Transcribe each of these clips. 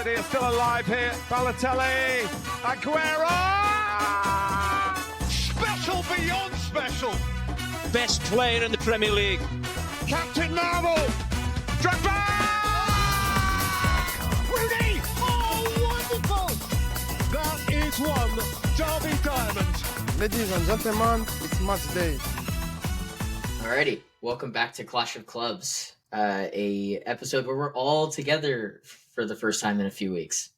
City are still alive here. Balotelli, Aguero! Special beyond special. Best player in the Premier League. Captain Marvel. Drogba! Rooney! Oh, wonderful! That is one Derby diamond. Ladies and gentlemen, it's match day. Alrighty, welcome back to Clash of Clubs. A episode where we're all together for the first time in a few weeks.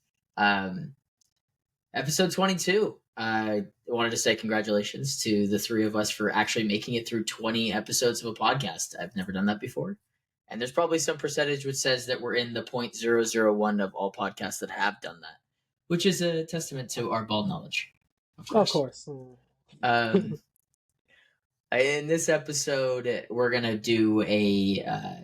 Episode 22. I wanted to say congratulations to the three of us for actually making it through 20 episodes of a podcast. I've never done that before. And there's probably some percentage which says that we're in the 0.001 of all podcasts that have done that, which is a testament to our ball knowledge. Of course. In this episode, we're going to do a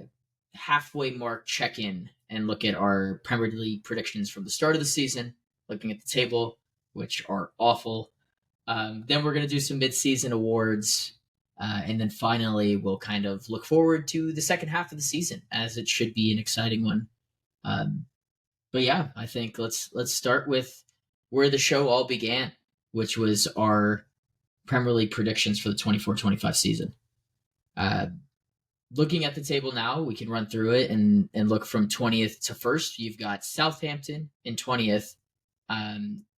halfway mark check-in and look at our Premier League predictions from the start of the season, looking at the table, which are awful. Then we're going to do some mid-season awards, and then finally we'll kind of look forward to the second half of the season, as it should be an exciting one. But yeah, I think let's start with where the show all began, which was our Premier League predictions for the 24-25 season. Looking at the table now, we can run through it and look from 20th to 1st. You've got Southampton in 20th,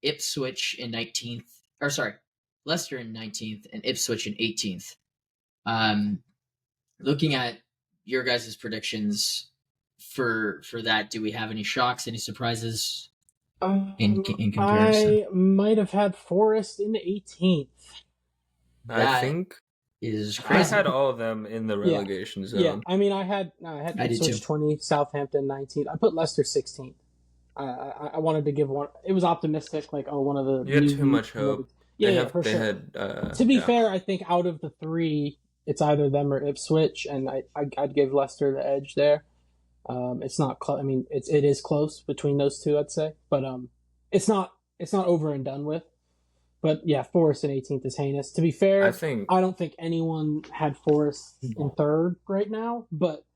Ipswich in 19th, or sorry, Leicester in 19th, and Ipswich in 18th. Looking at your guys' predictions for that, do we have any shocks, any surprises in comparison? I might have had Forest in the 18th. That I think is I crazy. had all of them in the relegation zone. Yeah, I mean, I had I did Ipswich too. 20, Southampton 19th. I put Leicester 16th. I wanted to give one. It was optimistic, like one of the. You had too much hope. Yeah, for sure. Had, to be fair, I think out of the three, it's either them or Ipswich, and I'd give Leicester the edge there. It's not close. I mean, it is close between those two, I'd say, but it's not over and done with. But yeah, Forest in 18th is heinous. To be fair, I don't think anyone had Forest in third right now. But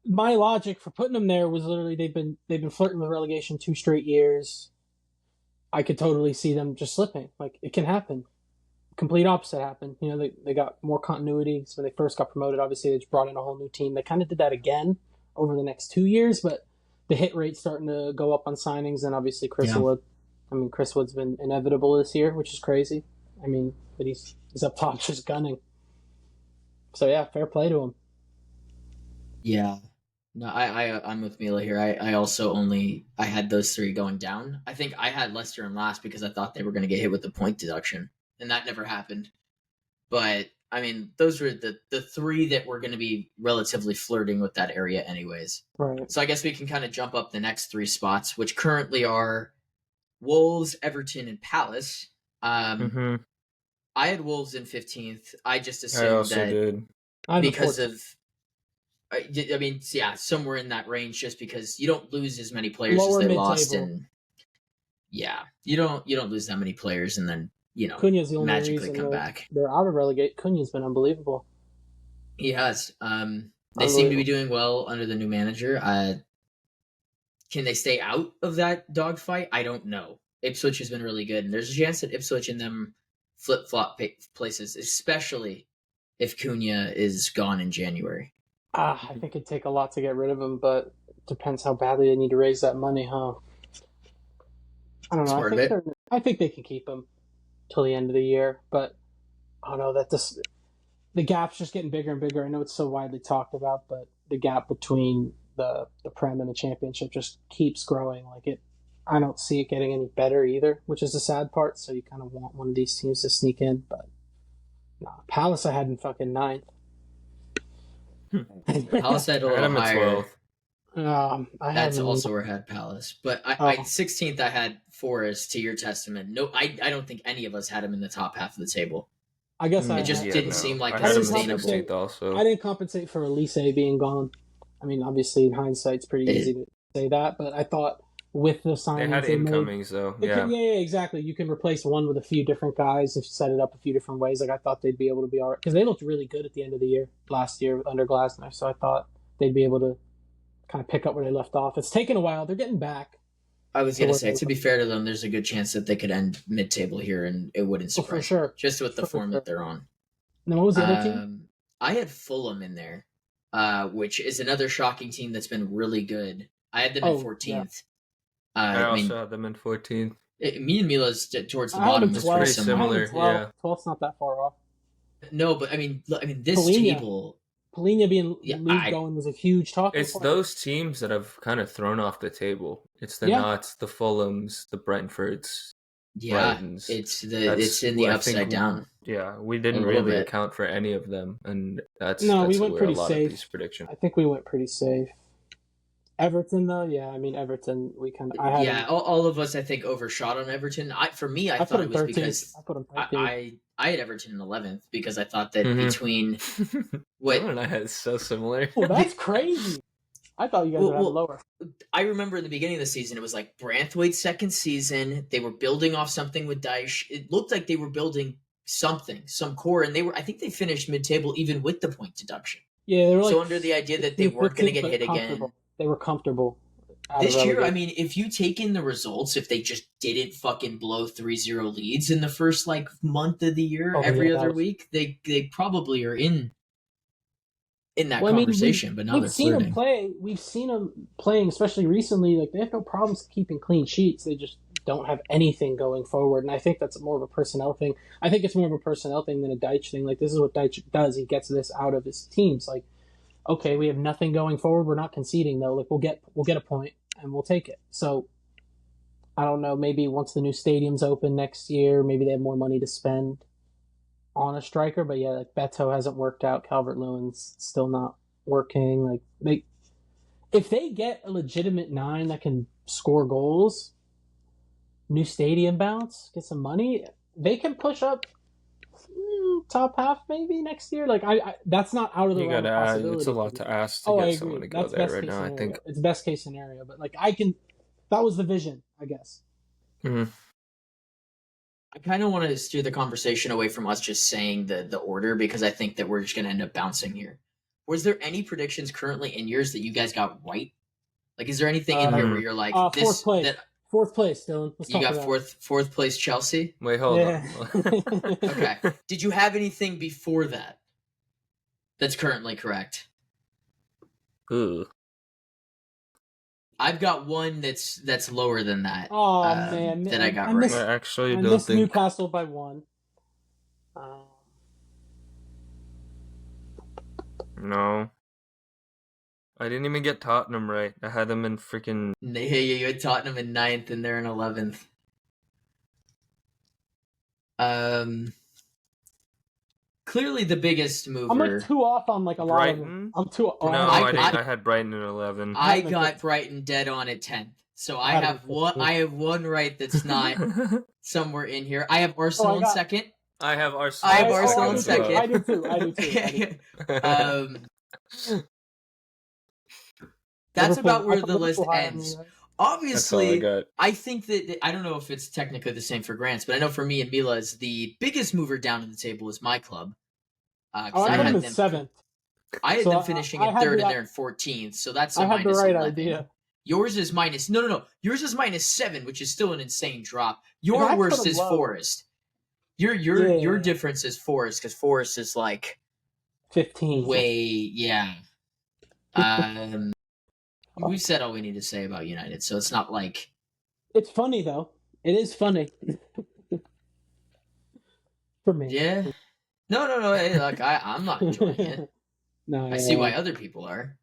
my logic for putting them there was literally they've been flirting with relegation 2 straight years. I could totally see them just slipping. Like, it can happen. Complete opposite happened. You know, they got more continuity. So when they first got promoted, obviously they just brought in a whole new team. They kind of did that again over the next 2 years, but the hit rate's starting to go up on signings, and obviously Chris Wood's been inevitable this year, which is crazy. I mean, but he's up top just gunning. So yeah, fair play to him. Yeah. No, I'm with Mila here. I also I had those three going down. I think I had Leicester in last because I thought they were going to get hit with the point deduction, and that never happened. But, I mean, those were the three that were going to be relatively flirting with that area anyways. Right. So I guess we can kind of jump up the next 3 spots, which currently are Wolves, Everton, and Palace. I had Wolves in 15th. I just assumed because of, I mean, yeah, somewhere in that range, just because you don't lose as many players Lower as they mid-table. lost, and yeah, you don't lose that many players, and then Cunha's the only magically reason come back. They're out of relegate. Cunha's been unbelievable. He has. They seem to be doing well under the new manager. Can they stay out of that dogfight? I don't know. Ipswich has been really good, and there's a chance that Ipswich and them flip-flop places, especially if Cunha is gone in January. I think it'd take a lot to get rid of him, but it depends how badly they need to raise that money, huh? I don't know. I think they can keep him till the end of the year, but I don't know that the gap's just getting bigger and bigger. I know it's so widely talked about, but the gap between the Prem and the Championship just keeps growing. I don't see it getting any better either, which is the sad part. So you kind of want one of these teams to sneak in, but Palace I had in fucking 9th. Palace had a little higher. 12th. That's also where I had Palace, but I 16th I had Forest. To your testament, no, I don't think any of us had him in the top half of the table. I guess it just didn't seem like I sustainable. Also. I didn't compensate for Elise being gone. I mean, obviously in hindsight, it's pretty easy to say that, but I thought with the signings they had incomings though. Yeah, exactly. You can replace one with a few different guys if you set it up a few different ways. Like, I thought they'd be able to be all right because they looked really good at the end of the year last year under Glasner. So I thought they'd be able to kind of pick up where they left off. It's taken a while. They're getting back. I was going to say, to be fair to them, there's a good chance that they could end mid-table here, and it wouldn't surprise for sure. me, just with the form that they're on. And what was the other team? I had Fulham in there, which is another shocking team that's been really good. I had them in 14th. Yeah. I also had them in 14th. Me and Mila's towards the bottom is pretty similar. 12. 12's not that far off. No, but I mean, this table. Polina being league going was a huge talking It's point. those teams that have kind of thrown off the table. It's the Knots, the Fulhams, the Brentfords. Yeah, Brightons. it's in the upside down. Yeah, we didn't really account for any of them, and that's we went pretty a lot safe. Of these predictions. I think we went pretty safe. Everton, though, Everton. We kind of all of us I think overshot on Everton. I thought it was 13th. Because I had Everton in 11th because I thought that between what and I had so similar. Well, that's crazy. I thought you guys would have lower. I remember in the beginning of the season, it was like Branthwaite's second season. They were building off something with Dyche. It looked like they were building some core, and I think they finished mid-table even with the point deduction. Yeah, they were so under the idea that they weren't going to get hit again. They were comfortable. This year, I mean, if you take in the results, if they just didn't fucking blow 3-0 leads in the first month of the year, every other week, they probably are in that conversation. But now we've seen them play. We've seen them playing, especially recently. Like, they have no problems keeping clean sheets. They just don't have anything going forward, and I think that's more of a personnel thing. I think it's more of a personnel thing than a Dyche thing. Like, this is what Dyche does. He gets this out of his teams. Like, okay, we have nothing going forward. We're not conceding though. Like, we'll get a point and we'll take it. So I don't know. Maybe once the new stadium's open next year, maybe they have more money to spend on a striker. But yeah, like Beto hasn't worked out. Calvert-Lewin's still not working. Like if they get a legitimate 9 that can score goals, new stadium bounce, get some money, they can push up top half maybe next year. Like I that's not out of the realm of possibility. It's a lot to ask to get someone to go there right now. Scenario. I think it's best case scenario, but like that was the vision, I guess. Mm-hmm. I kind of want to steer the conversation away from us just saying the order, because I think that we're just going to end up bouncing here. Was there any predictions currently in yours that you guys got right? Like, is there anything in here where you're like, fourth place? Fourth place, Dylan. You got fourth place Chelsea? Wait, hold on. Okay. Did you have anything before that that's currently correct? Ooh. I've got one that's lower than that. Oh, man. That I got right. I actually don't missed think... Newcastle by 1. No. I didn't even get Tottenham right. I had them in freaking... Yeah, you had Tottenham in 9th and they're in 11th. Clearly the biggest mover. I'm like 2 off on like a lot of them. I'm 2 off. No, I had Brighton in 11. I got Brighton dead on at 10th. So I have one right that's not somewhere in here. I have Arsenal in second. I have Arsenal. In second. I do too. That's about where the list ends. Obviously, I think that I don't know if it's technically the same for Grant's, but I know for me and Mila's, the biggest mover down to the table is my club. I had them 7th. I had them finishing in 3rd and they're in 14th, so that's a minus 11. Idea. Yours is minus... No. Yours is minus 7, which is still an insane drop. Your worst is Forest. Your difference is Forest, because Forest is like 15. We've said all we need to say about United, so it's not like... It's funny, though. It is funny. For me. Yeah. No. Hey, like, I'm not enjoying it. I see why other people are.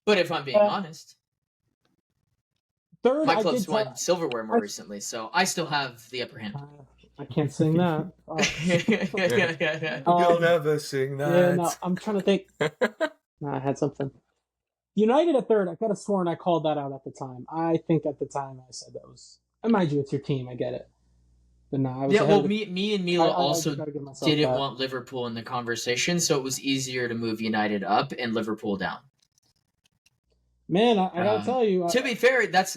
But if I'm being honest... Third, my club's won silverware more recently, so I still have the upper hand. I can't sing that. You'll never sing that. Yeah, no, I'm trying to think. No, I had something. United at 3rd. I could have sworn I called that out at the time. I think at the time I said that was... Mind you, it's your team. I get it. But no, I was me and Mila also didn't want Liverpool in the conversation, so it was easier to move United up and Liverpool down. Man, I gotta tell you. To be fair, that's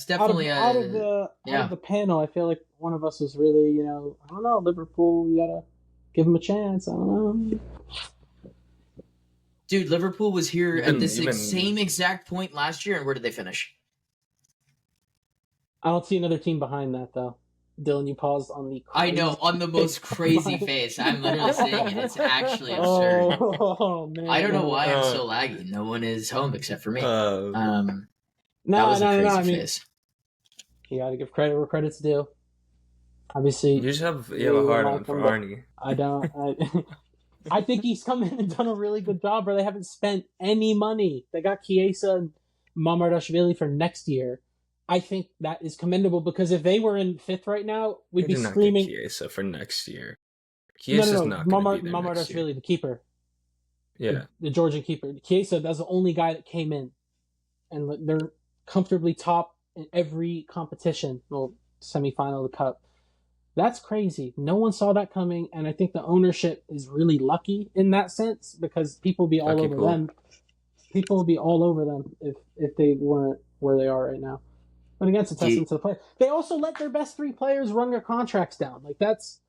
definitely out of the panel. I feel like one of us was really, I don't know, Liverpool. You gotta give them a chance. I don't know. Dude, Liverpool was here at this same exact point last year, and where did they finish? I don't see another team behind that though. Dylan, you paused on the. I know, on the most crazy face. I'm literally saying it. It's actually absurd. Oh man! I don't know why I'm so laggy. No one is home except for me. That was a crazy face. You got to give credit where credit's due. Obviously, you just have a hard on for Arnie. I don't. I think he's come in and done a really good job where they haven't spent any money. They got C.O.C and Mamardashvili for next year. I think that is commendable because if they were in 5th right now, we'd be screaming. C.O.C for next year. C.O.C is not going to be there next year. Mamardashvili, the keeper. Yeah. The Georgian keeper. C.O.C, that's the only guy that came in. And they're comfortably top in every competition. Well, semifinal of the Cup. That's crazy. No one saw that coming, and I think the ownership is really lucky in that sense because people will be all over them. People will be all over them if they weren't where they are right now. But again, it's a testament to the player. They also let their best 3 players run their contracts down. Like that's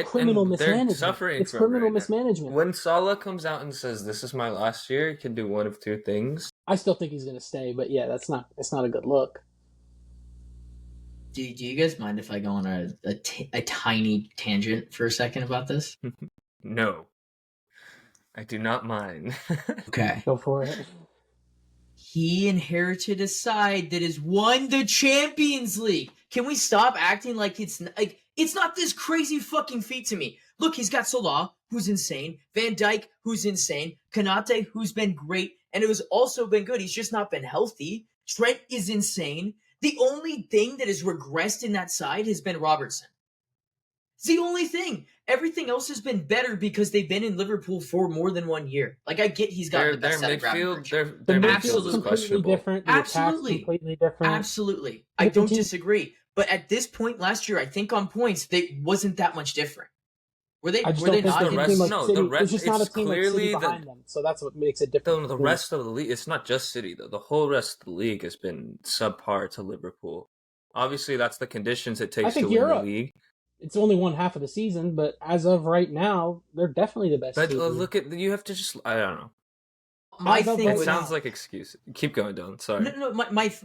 criminal mismanagement. It's criminal mismanagement. When Salah comes out and says, "This is my last year," he can do one of 2 things. I still think he's going to stay, but yeah, it's not a good look. Do you guys mind if I go on a tiny tangent for a second about this? No. I do not mind. Okay. Go for it. He inherited a side that has won the Champions League. Can we stop acting like it's not this crazy fucking feat to me? Look, he's got Salah, who's insane, Van Dijk, who's insane, Konate, who's been great, and it has also been good. He's just not been healthy. Trent is insane. The only thing that has regressed in that side has been Robertson. It's the only thing. Everything else has been better because they've been in Liverpool for more than 1 year. Like, I get he's got the best set of midfield. Their midfield is questionable. Different. Absolutely. Completely different. Absolutely. I don't disagree. But at this point last year, I think on points, they wasn't that much different. Were they not? The rest it's not a team clearly like City behind them, so that's what makes it different. The rest of the league, it's not just City though. The whole rest of the league has been subpar to Liverpool. Obviously, that's the conditions it takes to win the league. It's only one half of the season, but as of right now, they're definitely the best. But you have to just, I don't know. It sounds like excuse. Keep going, Dylan. Sorry.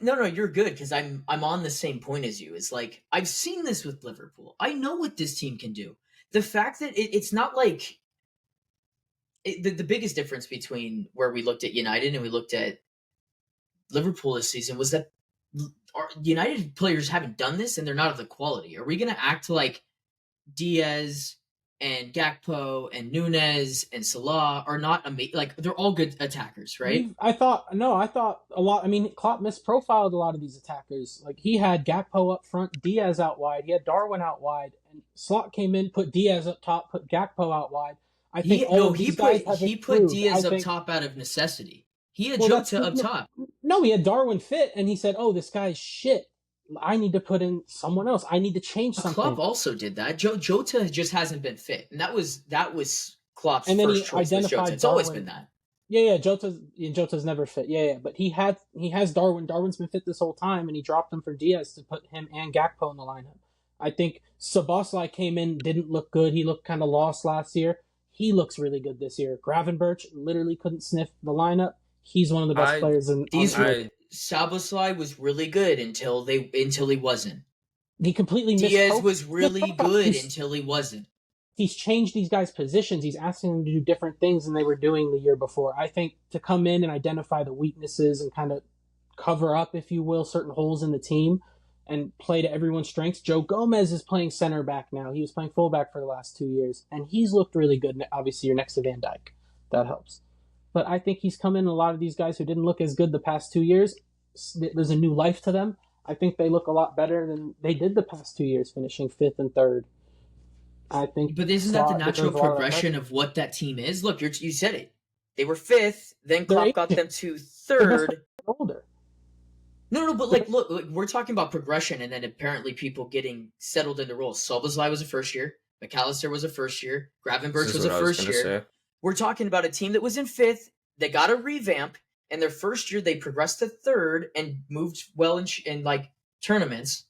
No, you're good because I'm on the same point as you. It's like I've seen this with Liverpool. I know what this team can do. The fact that it's not like the biggest difference between where we looked at United and we looked at Liverpool this season was that our United players haven't done this and they're not of the quality. Are we going to act like Diaz and Gakpo and Nunez and Salah are not amazing? Like, they're all good attackers, right? I thought a lot. I mean, Klopp misprofiled a lot of these attackers. Like, he had Gakpo up front, Diaz out wide. He had Darwin out wide, and Slot came in, put Diaz up top, put Gakpo out wide. I think he put Diaz up top out of necessity. He had Jota up top. No, he had Darwin fit, and he said, "Oh, this guy's shit. I need to put in someone else. I need to change something." Klopp also did that. Jota just hasn't been fit, and that was Klopp's first choice. It's always been that. Yeah. Jota's never fit. Yeah. But he has Darwin. Darwin's been fit this whole time, and he dropped him for Diaz to put him and Gakpo in the lineup. I think Szoboszlai came in, didn't look good. He looked kind of lost last year. He looks really good this year. Gravenberch literally couldn't sniff the lineup. He's one of the best players in. Szoboszlai was really good until he wasn't. He completely missed. Diaz was really good until he wasn't. He's changed these guys' positions. He's asking them to do different things than they were doing the year before. I think to come in and identify the weaknesses and kind of cover up, if you will, certain holes in the team and play to everyone's strengths. Joe Gomez is playing center back now. He was playing fullback for the last 2 years, and he's looked really good. Obviously, you're next to Van Dijk. That helps. But I think he's come in. A lot of these guys who didn't look as good the past 2 years, there's a new life to them. I think they look a lot better than they did the past 2 years, finishing 5th and 3rd. I think. But isn't that the natural progression of what that team is? Look, you said it. They were 5th, then Klopp got them to 3rd. Older. No, but look, we're talking about progression, and then apparently people getting settled into roles. Szoboszlai was a first year. McAllister was a first year. Gravenberch was a first year. We're talking about a team that was in 5th. They got a revamp, and their first year they progressed to 3rd and moved well in like tournaments.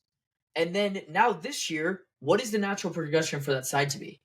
And then now this year, what is the natural progression for that side to be?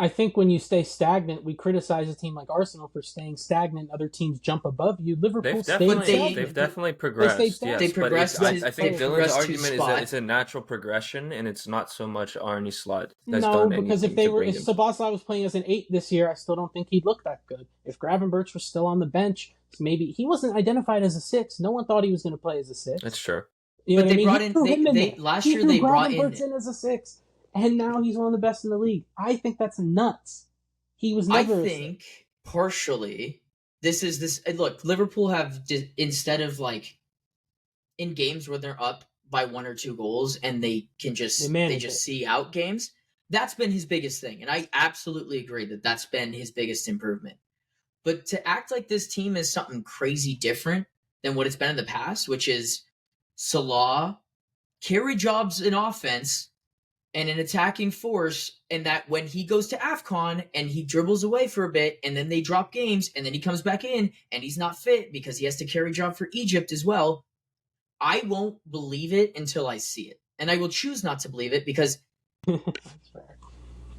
I think when you stay stagnant, we criticize a team like Arsenal for staying stagnant. Other teams jump above you. Liverpool stayed stagnant. They've definitely progressed. They Yes, progressed. but I think Dylan's to argument is spot. that it's a natural progression, and it's not so much Arne Slot that's No, done because if anything to bring if him. Szoboszlai was playing as an 8 this year, I still don't think he'd look that good. If Gravenberch was still on the bench, maybe he wasn't identified as a 6. No one thought he was going to play as a 6. That's true. You know But what I they mean? brought in last year they brought in Gravenberch in as a 6, and now he's one of the best in the league. I think that's nuts. He was never. I think partially this. Look, Liverpool have instead of like in games where they're up by 1 or 2 goals and they can just see out games. That's been his biggest thing, and I absolutely agree that that's been his biggest improvement. But to act like this team is something crazy different than what it's been in the past, which is Salah carry jobs in offense and an attacking force, and that when he goes to AFCON and he dribbles away for a bit and then they drop games and then he comes back in and he's not fit because he has to carry job for Egypt as well, I won't believe it until I see it. And I will choose not to believe it because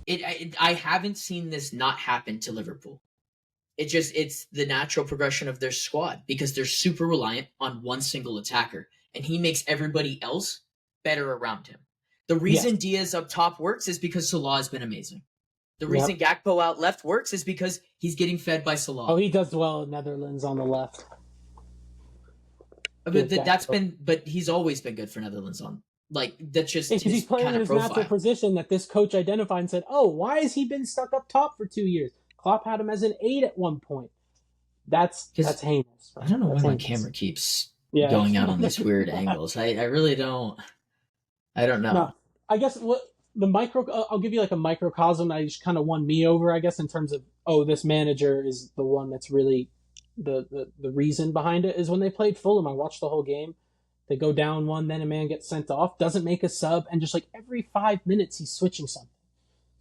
I haven't seen this not happen to Liverpool. It's the natural progression of their squad because they're super reliant on one single attacker, and he makes everybody else better around him. The reason Diaz up top works is because Salah has been amazing. The reason Gakpo out left works is because he's getting fed by Salah. Oh, he does well in Netherlands on the left. But he's always been good for Netherlands on. Like, that's just because he's playing in his natural position that this coach identified and said, oh, why has he been stuck up top for 2 years? Klopp had him as an 8 at one point. That's heinous. Right? I don't know why my camera keeps going out on these weird angles. I really don't. I don't know. No, I guess I'll give you like a microcosm that just kind of won me over, I guess, in terms of, this manager is the one that's really the reason behind it, is when they played Fulham. I watched the whole game. They go down 1, then a man gets sent off, doesn't make a sub, and just like every 5 minutes he's switching something.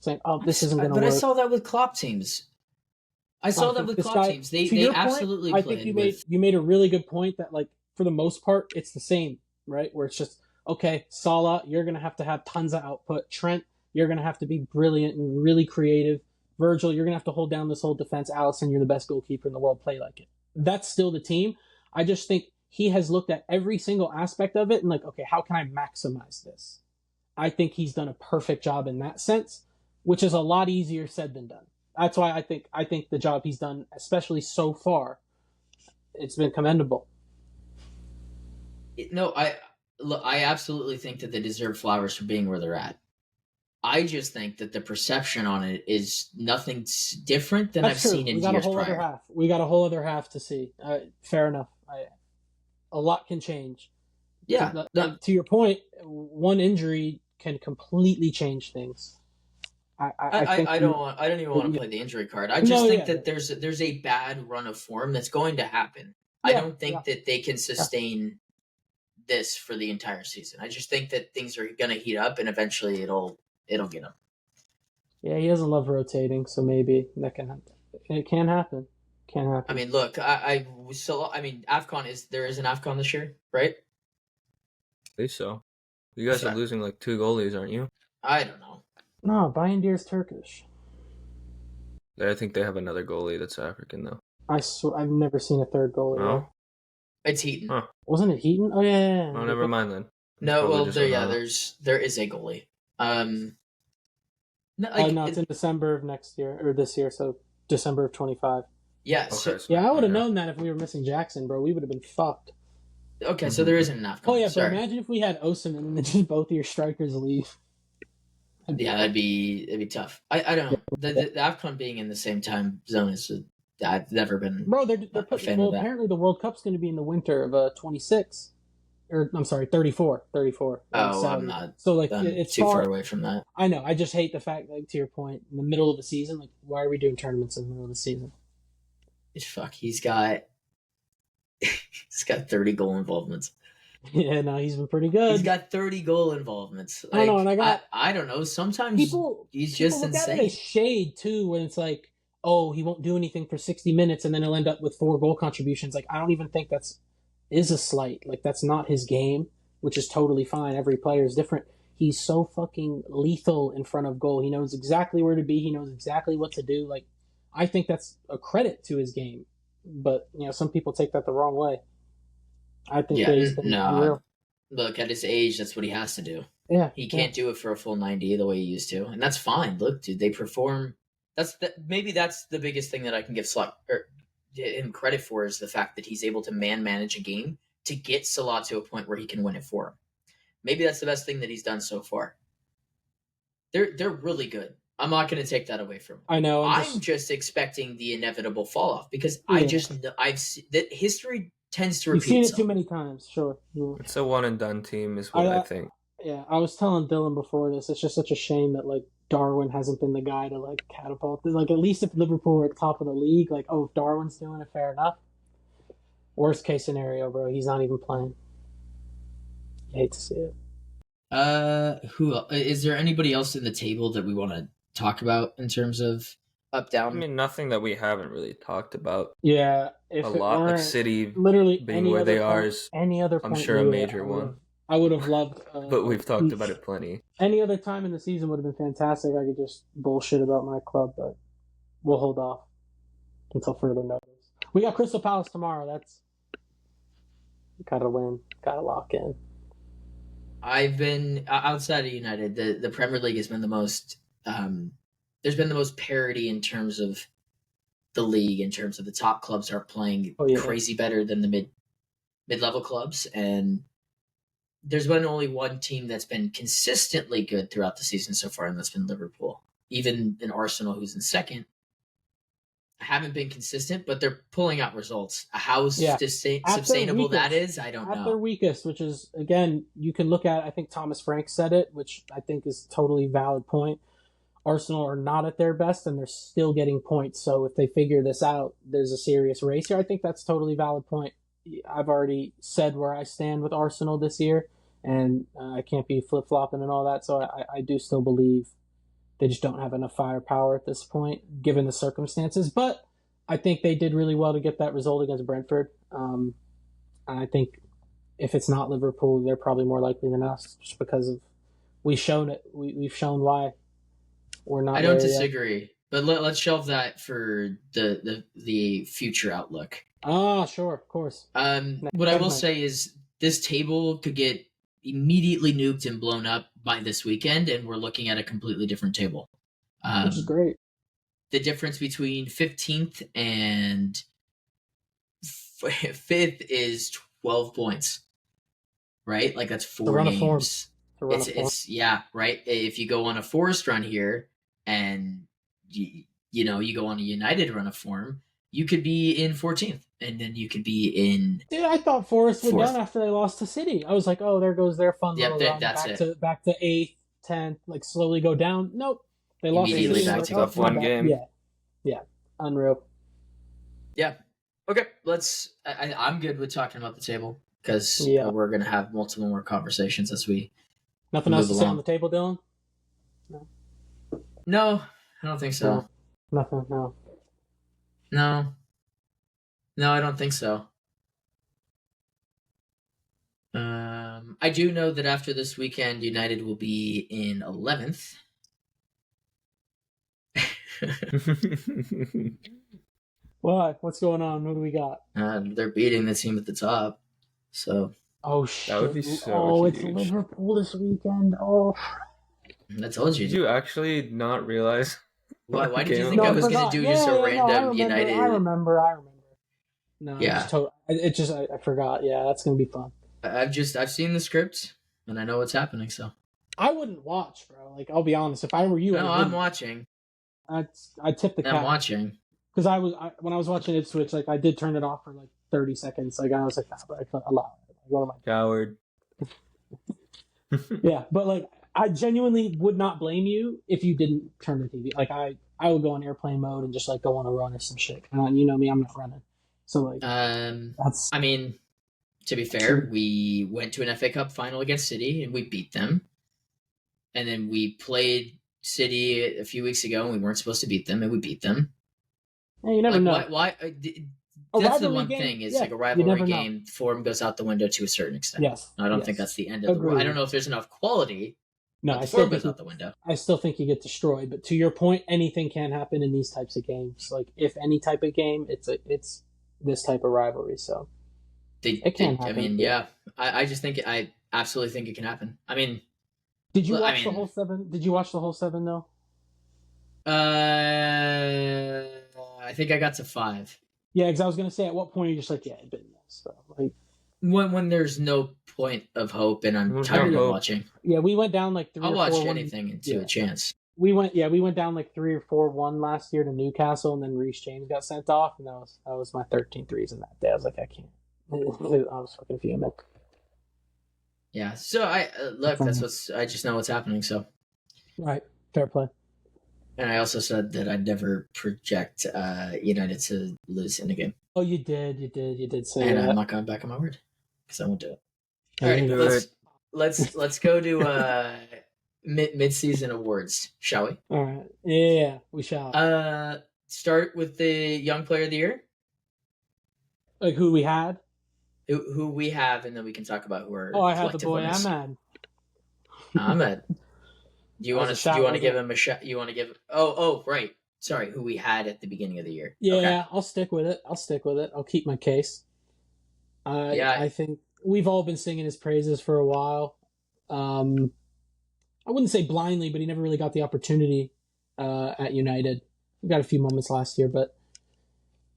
Saying, this isn't going to work. But I saw that with Klopp teams. They absolutely point, played. I think you made a really good point that, like, for the most part, it's the same, right? Where it's just, okay, Salah, you're going to have tons of output. Trent, you're going to have to be brilliant and really creative. Virgil, you're going to have to hold down this whole defense. Alisson, you're the best goalkeeper in the world. Play like it. That's still the team. I just think he has looked at every single aspect of it and like, okay, how can I maximize this? I think he's done a perfect job in that sense, which is a lot easier said than done. That's why I think the job he's done, especially so far, it's been commendable. No, I absolutely think that they deserve flowers for being where they're at. I just think that the perception on it is nothing different than I've seen in years prior. We got a whole other half to see. Fair enough. A lot can change. Yeah. To your point, one injury can completely change things. I don't even want to play the injury card. I just think that there's a bad run of form that's going to happen. I don't think that they can sustain this for the entire season. I just think that things are going to heat up and eventually it'll get them. Yeah, he doesn't love rotating, so maybe that can happen. It can happen. I mean, look, AFCON there is an AFCON this year, right? I think so. You guys are losing like 2 goalies, aren't you? I don't know. No, Bayindir's Turkish. I think they have another goalie that's African, though. I swear, I've never seen a third goalie. No? It's Heaton. Huh. Wasn't it Heaton? Oh, yeah. Oh, never mind then. No, well, there is a goalie. It's in December of next year, or this year, so December of 25. Yes. Okay, I would have known that if we were missing Jackson, bro. We would have been fucked. Okay, so there isn't enough. Oh, yeah, but imagine if we had Osimhen and then just both of your strikers leave. Yeah, that'd be tough. I don't know. The AFCON being in the same time zone is I've never been. Bro, they're putting. Well, apparently the World Cup's going to be in the winter of 26, or I'm sorry, 34. Oh, I'm not. So like it's too far away from that. I know. I just hate the fact, like to your point, in the middle of the season, like why are we doing tournaments in the middle of the season? He's got 30 goal involvements. Yeah, no, he's been pretty good. He's got 30 goal involvements. I know, and I don't know. Sometimes he's just look insane. At it as shade too, when it's like, oh, he won't do anything for 60 minutes, and then he'll end up with 4 goal contributions. Like, I don't even think is a slight. Like, that's not his game, which is totally fine. Every player is different. he's so fucking lethal in front of goal. He knows exactly where to be. He knows exactly what to do. Like, I think that's a credit to his game. But, some people take that the wrong way. I think that he's been unreal. Look, at his age, that's what he has to do. Yeah. He can't do it for a full 90 the way he used to. And that's fine. Look, dude, they perform. Maybe that's the biggest thing that I can give him credit for, is the fact that he's able to manage a game to get Salah to a point where he can win it for him. Maybe that's the best thing that he's done so far. They're really good. I'm not going to take that away from him. I know. I'm just expecting the inevitable fall off, because I've seen that history tends to repeat itself. You've seen itself. it too many times, sure. Yeah. It's a one and done team, is what I think. Yeah, I was telling Dylan before this. It's just such a shame that Darwin hasn't been the guy to catapult. At least if Liverpool were at the top of the league, if Darwin's doing it, fair enough. Worst case scenario, bro, he's not even playing. I hate to see it. Who is there? Anybody else in the table that we want to talk about in terms of up down? I mean, nothing that we haven't really talked about. Yeah, a lot, like City literally being where they are is, any other point, I'm sure, a major one. I would have loved. But we've talked about it plenty. Any other time in the season would have been fantastic. I could just bullshit about my club, but we'll hold off until further notice. We got Crystal Palace tomorrow. That's gotta win. Gotta lock in. I've been outside of United. The Premier League has been the most. There's been the most parity in terms of the league. In terms of the top clubs are playing crazy better than the mid-level clubs, and there's been only one team that's been consistently good throughout the season so far, and that's been Liverpool. Even in Arsenal, who's in second, haven't been consistent, but they're pulling out results. How sustainable that is, I don't know. At their weakest, which is, again, you can look at, I think Thomas Frank said it, which I think is a totally valid point. Arsenal are not at their best, and they're still getting points. So if they figure this out, there's a serious race here. I think that's a totally valid point. I've already said where I stand with Arsenal this year, and I can't be flip-flopping and all that, so I do still believe they just don't have enough firepower at this point, given the circumstances. But I think they did really well to get that result against Brentford. I think if it's not Liverpool, they're probably more likely than us, just because of we've shown why we're not. I don't disagree, but let's shelve that for the future outlook. Sure, of course. What I will say is this table could get immediately nuked and blown up by this weekend, and we're looking at a completely different table. Which is great. The difference between 15th and 5th is 12 points, right? That's 4 games. It's right. If you go on a Forest run here and you go on a United run of form, you could be in 14th, and then you could be in. Dude, I thought Forest were done after they lost to City. I was like, oh, there goes their fun little run back to 8th, 10th, slowly go down. Nope, they lost immediately back to one game. Yeah, unreal. Yeah. Okay, I'm good with talking about the table, because we're gonna have multiple more conversations as we. Nothing else to say on the table, Dylan? No, I don't think so. No. Nothing. No. No, I don't think so. I do know that after this weekend, United will be in 11th. What? What's going on? What do we got? They're beating the team at the top. So. Oh shit! That would be so huge. It's Liverpool this weekend. Oh. I told you. Did you actually not realize? Why did you think I was going to do just a random United? I remember. No, yeah. I forgot. Yeah, that's going to be fun. I've seen the script and I know what's happening. So I wouldn't watch, bro. I'll be honest. If I were you, I'm watching. I'd tip the cap. I'm watching because when I was watching Ipswich, I did turn it off for 30 seconds. I was like, a lot. What am I? Coward. Yeah, but I genuinely would not blame you if you didn't turn the TV. I would go on airplane mode and just go on a run or some shit. You know me, I'm not running. So that's. I mean, to be fair, we went to an FA Cup final against City and we beat them, and then we played City a few weeks ago and we weren't supposed to beat them and we beat them. Hey, you never know. Why? That's the one thing. It's a rivalry game. Form goes out the window to a certain extent. Yes. I don't think that's the end of the world. I don't know if there's enough quality No, But the form goes out the window. I still think you get destroyed. But to your point, anything can happen in these types of games. Like if any type of game, it's this type of rivalry. So it can happen. I mean, yeah. I just think I absolutely think it can happen. I mean, did you watch the whole 7? Did you watch the whole 7 though? I think I got to 5. Yeah, because I was gonna say, at what point are you just like, yeah, I've been this. So, like, when there's no point of hope and I'm tired of watching. Yeah, we went down like 3 I'll or watch 4-1. anything into a chance. We went down like 3 or 4-1 last year to Newcastle, and then Reece James got sent off, and that was my 13th reason that day. I was like, I can't. I was fucking fuming. Yeah, so I just know what's happening. So, right, fair play. And I also said that I'd never project United to lose in a game. Oh, you did say and that. I'm not going back on my word because I won't do it. All right, let's go to mid-season awards, shall we? All right, yeah, we shall. Start with the young player of the year. Like who we had. Who we have, and then we can talk about who are. Oh, I had the boy Ahmed. Ahmed. Do you want to give him a shot? You want to give? Oh, right. Sorry, who we had at the beginning of the year. Yeah, okay. I'll stick with it. I'll keep my case. I think we've all been singing his praises for a while. I wouldn't say blindly, but he never really got the opportunity at United. He got a few moments last year, but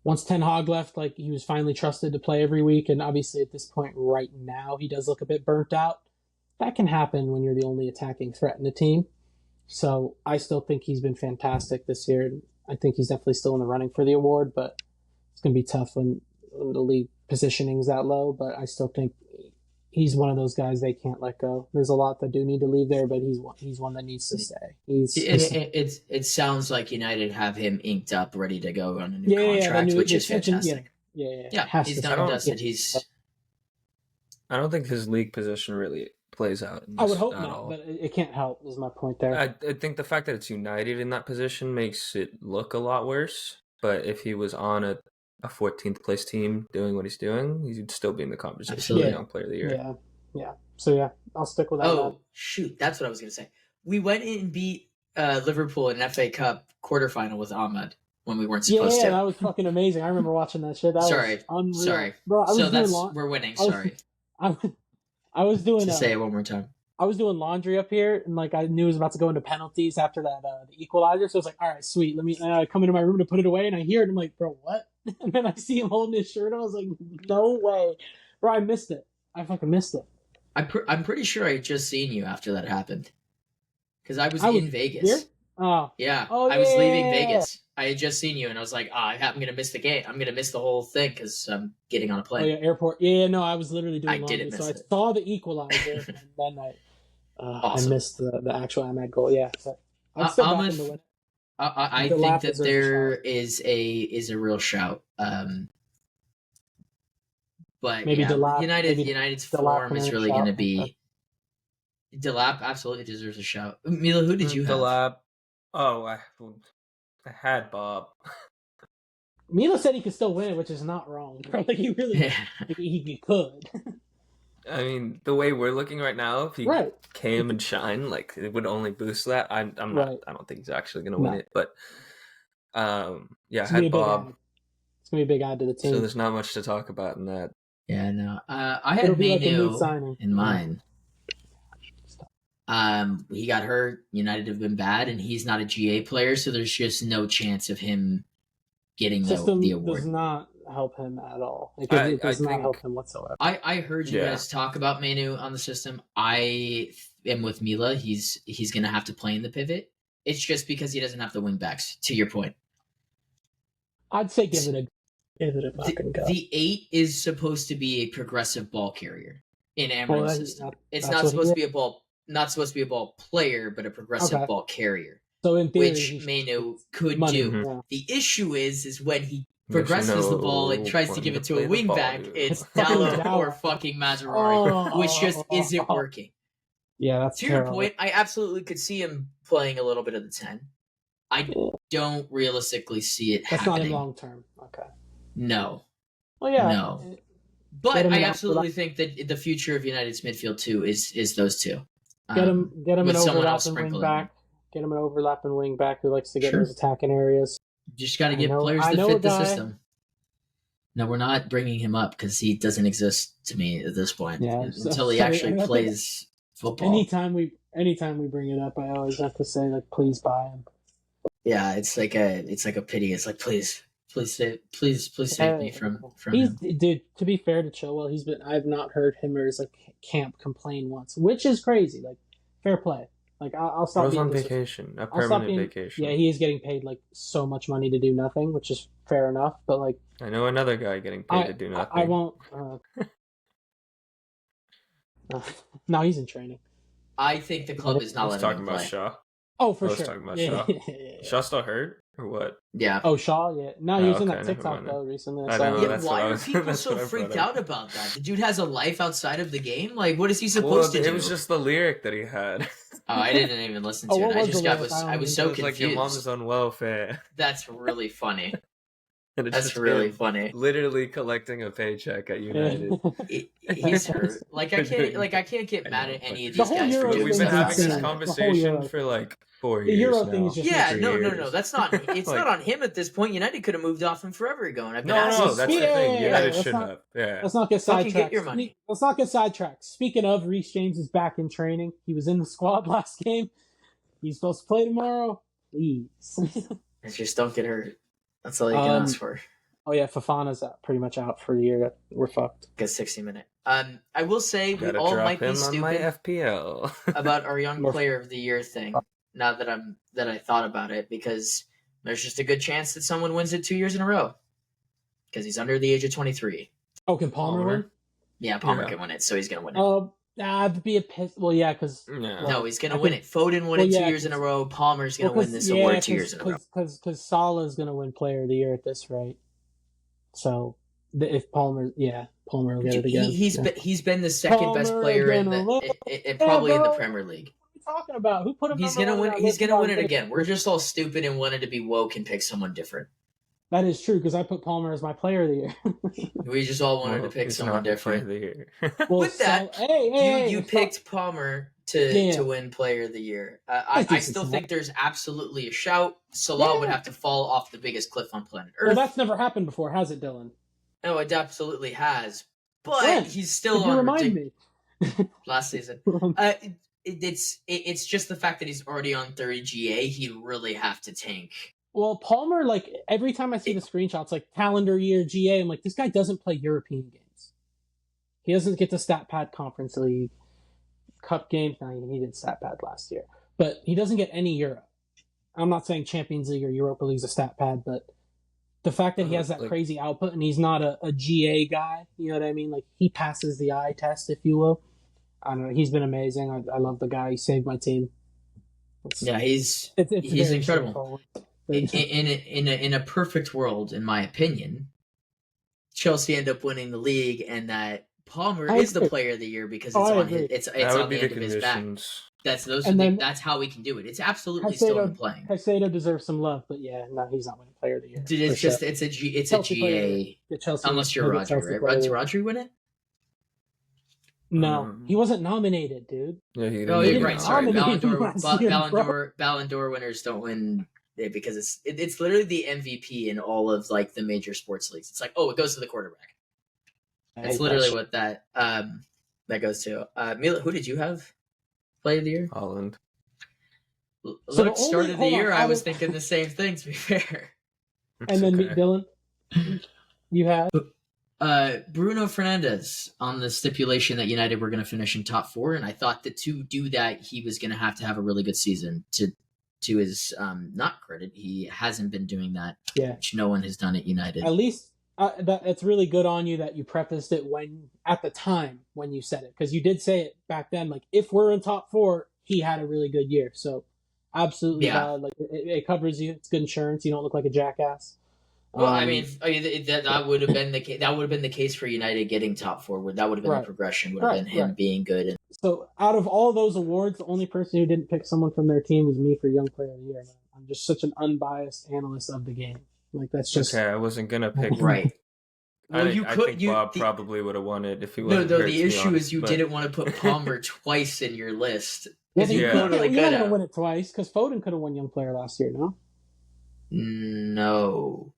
once Ten Hag left, like he was finally trusted to play every week, and obviously at this point right now he does look a bit burnt out. That can happen when you're the only attacking threat in the team. So I still think he's been fantastic this year. I think he's definitely still in the running for the award, but it's going to be tough when the league positioning is that low. But I still think he's one of those guys they can't let go. There's a lot that do need to leave there, but he's one that needs to stay. It sounds like United have him inked up, ready to go on a new contract, which is fantastic. Yeah, he's done and dusted. I don't think his league position really plays out. I would hope not, but it can't help, is my point there. I think the fact that it's United in that position makes it look a lot worse. But if he was on a 14th place team doing what he's doing, he'd still be in the conversation for Young Player of the Year. Yeah. So I'll stick with that. Oh, shoot. That's what I was going to say. We went in and beat Liverpool in an FA Cup quarterfinal with Ahmed when we weren't supposed to. Yeah, that was fucking amazing. I remember watching that shit. That was unreal. Sorry. Bro, we're winning. Sorry. I was doing. Say it one more time. I was doing laundry up here, and like I knew it was about to go into penalties after that the equalizer. So I was like, "All right, sweet. Let me." And I come into my room to put it away, and I hear it. And I'm like, "Bro, what?" And then I see him holding his shirt. And I was like, "No way, bro! I missed it. I fucking missed it." I'm pretty sure I had just seen you after that happened, because I was in Vegas. Here? Oh yeah. I was leaving Vegas. I had just seen you, and I was like, I'm gonna miss the game. I'm gonna miss the whole thing because I'm getting on a plane. Oh yeah, airport. Yeah, no, I was literally doing laundry. Didn't miss it. I saw the equalizer, and then awesome. I missed the actual Ahmed goal. Yeah, so I'm still I think that there is a real shout. But maybe Delap, United's form is really going to be. Delap absolutely deserves a shout. Mila, who did you have? Delap. Oh, I had Bob. Mila said he could still win it, which is not wrong. Like he really, he could. I mean, the way we're looking right now, if he came and shine, like it would only boost that. I'm not. I don't think he's actually going to win it, but I had Bob. It's gonna be a big add to the team. So there's not much to talk about in that. Yeah, no. I had Mainu in mine. He got hurt. United have been bad, and he's not a GA player, so there's just no chance of him getting the award. Does not help him at all. It does not help him whatsoever. I heard you guys talk about Mainu on the system. I am with Mila. He's going to have to play in the pivot. It's just because he doesn't have the wing backs, to your point. I'd say give it a fucking go. The 8 is supposed to be a progressive ball carrier in Amarim's system. It's not supposed to be a ball player, but a progressive ball carrier. So in theory, which Mainu could do. Mm-hmm. The issue is when he progresses the ball and tries to give it to a wingback, it's Dallo or fucking Mazraoui, which just isn't working. Yeah, that's to your point. I absolutely could see him playing a little bit of the 10. I don't realistically see it happening. That's not in long term. Okay. No. Well, yeah. No. But I absolutely think that the future of United's midfield too is those two. Get him an with someone else overlapping wing sprinkling back. Get him an overlapping wing back who likes to get those attacking areas. You just got to get players that fit the system. No, we're not bringing him up because he doesn't exist to me at this point until he actually plays football. Anytime we bring it up, I always have to say like, please buy him. Yeah, it's like a pity. It's like please save me from him. Dude, to be fair to Chilwell, I've not heard him or his like camp complain once, which is crazy. Like, fair play. Like I'll stop. He was on vacation, a permanent vacation. Yeah, he is getting paid like so much money to do nothing, which is fair enough. But like, I know another guy getting paid to do nothing. I won't. No, he's in training. I think the club is not letting him play. Talking about Shaw. Oh, for sure. I was talking about Shaw. Shaw still hurt or what? Yeah. Oh, Shaw. Yeah. No, he was in that TikTok though recently. I know. Yeah, why are people so freaked out about that? The dude has a life outside of the game. Like, what is he supposed to do? It was just the lyric that he had. Oh, I didn't even listen to it. I was so confused. Like your mom is on welfare. That's really funny. That's really funny. Literally collecting a paycheck at United. He's hurt. Like I can't get mad at any of these guys for doing We've been having this conversation for like 4 years. The Euro thing is just no. That's not. It's not on him at this point. United could have moved off him forever ago. And I've been that's the thing. United should have. Yeah. Let's not get sidetracked. Get your money. Let's not get sidetracked. Speaking of, Reece James is back in training. He was in the squad last game. He's supposed to play tomorrow. Please. Just don't get hurt. That's all you can ask for. Oh yeah, Fofana's pretty much out for the year. We're fucked. Get 60-minute. I will say we all might be stupid my FPL. about our young player of the year thing. Now that I thought about it, because there's just a good chance that someone wins it 2 years in a row. Because he's under the age of 23. Oh, can Palmer win? Yeah, Palmer can win it, so he's gonna win it. That'd be a piss. Well, yeah, because no, he's gonna win it. Foden won it 2 years in a row. Palmer's gonna win this award 2 years in a row. Because Salah's gonna win Player of the Year at this rate. So if Palmer will get it again. He's been the second best player probably in the Premier League. What are you talking about? Who put him? He's gonna win. He's gonna win it again. We're just all stupid and wanted to be woke and pick someone different. That is true because I put Palmer as my Player of the Year. We just all wanted to pick someone different. Well, with that, you picked Palmer to win Player of the Year. I still think there's absolutely a shout. Salah would have to fall off the biggest cliff on planet Earth. Well, that's never happened before, has it, Dylan? No, it absolutely has. But he's still on. Remind me. Last season. It's just the fact that he's already on 30 GA. He'd really have to tank. Well, Palmer, like every time I see the screenshots, like calendar year GA, I'm like, this guy doesn't play European games. He doesn't get to Stat Pad Conference League Cup games. No, he did Stat Pad last year, but he doesn't get any Euro. I'm not saying Champions League or Europa League's a Stat Pad, but the fact that he has that crazy output and he's not a GA guy, you know what I mean? Like he passes the eye test, if you will. I don't know. He's been amazing. I love the guy. He saved my team. He's incredible. In a perfect world, in my opinion, Chelsea end up winning the league, and that Palmer is the Player of the Year because it's on the end of his back. That's how we can do it. It's absolutely still in playing. Caicedo deserves some love, but no, he's not winning Player of the Year. Dude, it's a GA. Unless you're Rodri, right? Did Rodri win it? No, he wasn't nominated, dude. Yeah, you're right. Sorry, Ballon d'Or winners don't win. Because it's literally the MVP in all of like the major sports leagues. It's like, it goes to the quarterback. That's literally what that goes to. Mila, who did you have Player of the Year? Holland. Look, start of the year, I was thinking the same thing. To be fair. And then Dylan, you had Bruno Fernandes on the stipulation that United were going to finish in top 4, and I thought that to do that, he was going to have a really good season to his not credit, he hasn't been doing that, which no one has done at United. At least it's really good on you that you prefaced it at the time when you said it, because you did say it back then. Like, if we're in top 4, he had a really good year. So absolutely valid. Like it covers you. It's good insurance. You don't look like a jackass. Well, I mean, that would have been the case. That would have been the case for United getting top 4. That would have been the progression. Would have been him being good. So, out of all those awards, the only person who didn't pick someone from their team was me for Young Player of the Year. Man. I'm just such an unbiased analyst of the game. Like that's just okay. I wasn't gonna pick right. Well, I think Bob probably would have won it if he wasn't. No, the issue is you didn't want to put Palmer twice in your list. Because you totally you're could not have. win it twice because Foden could have won Young Player last year. No. No.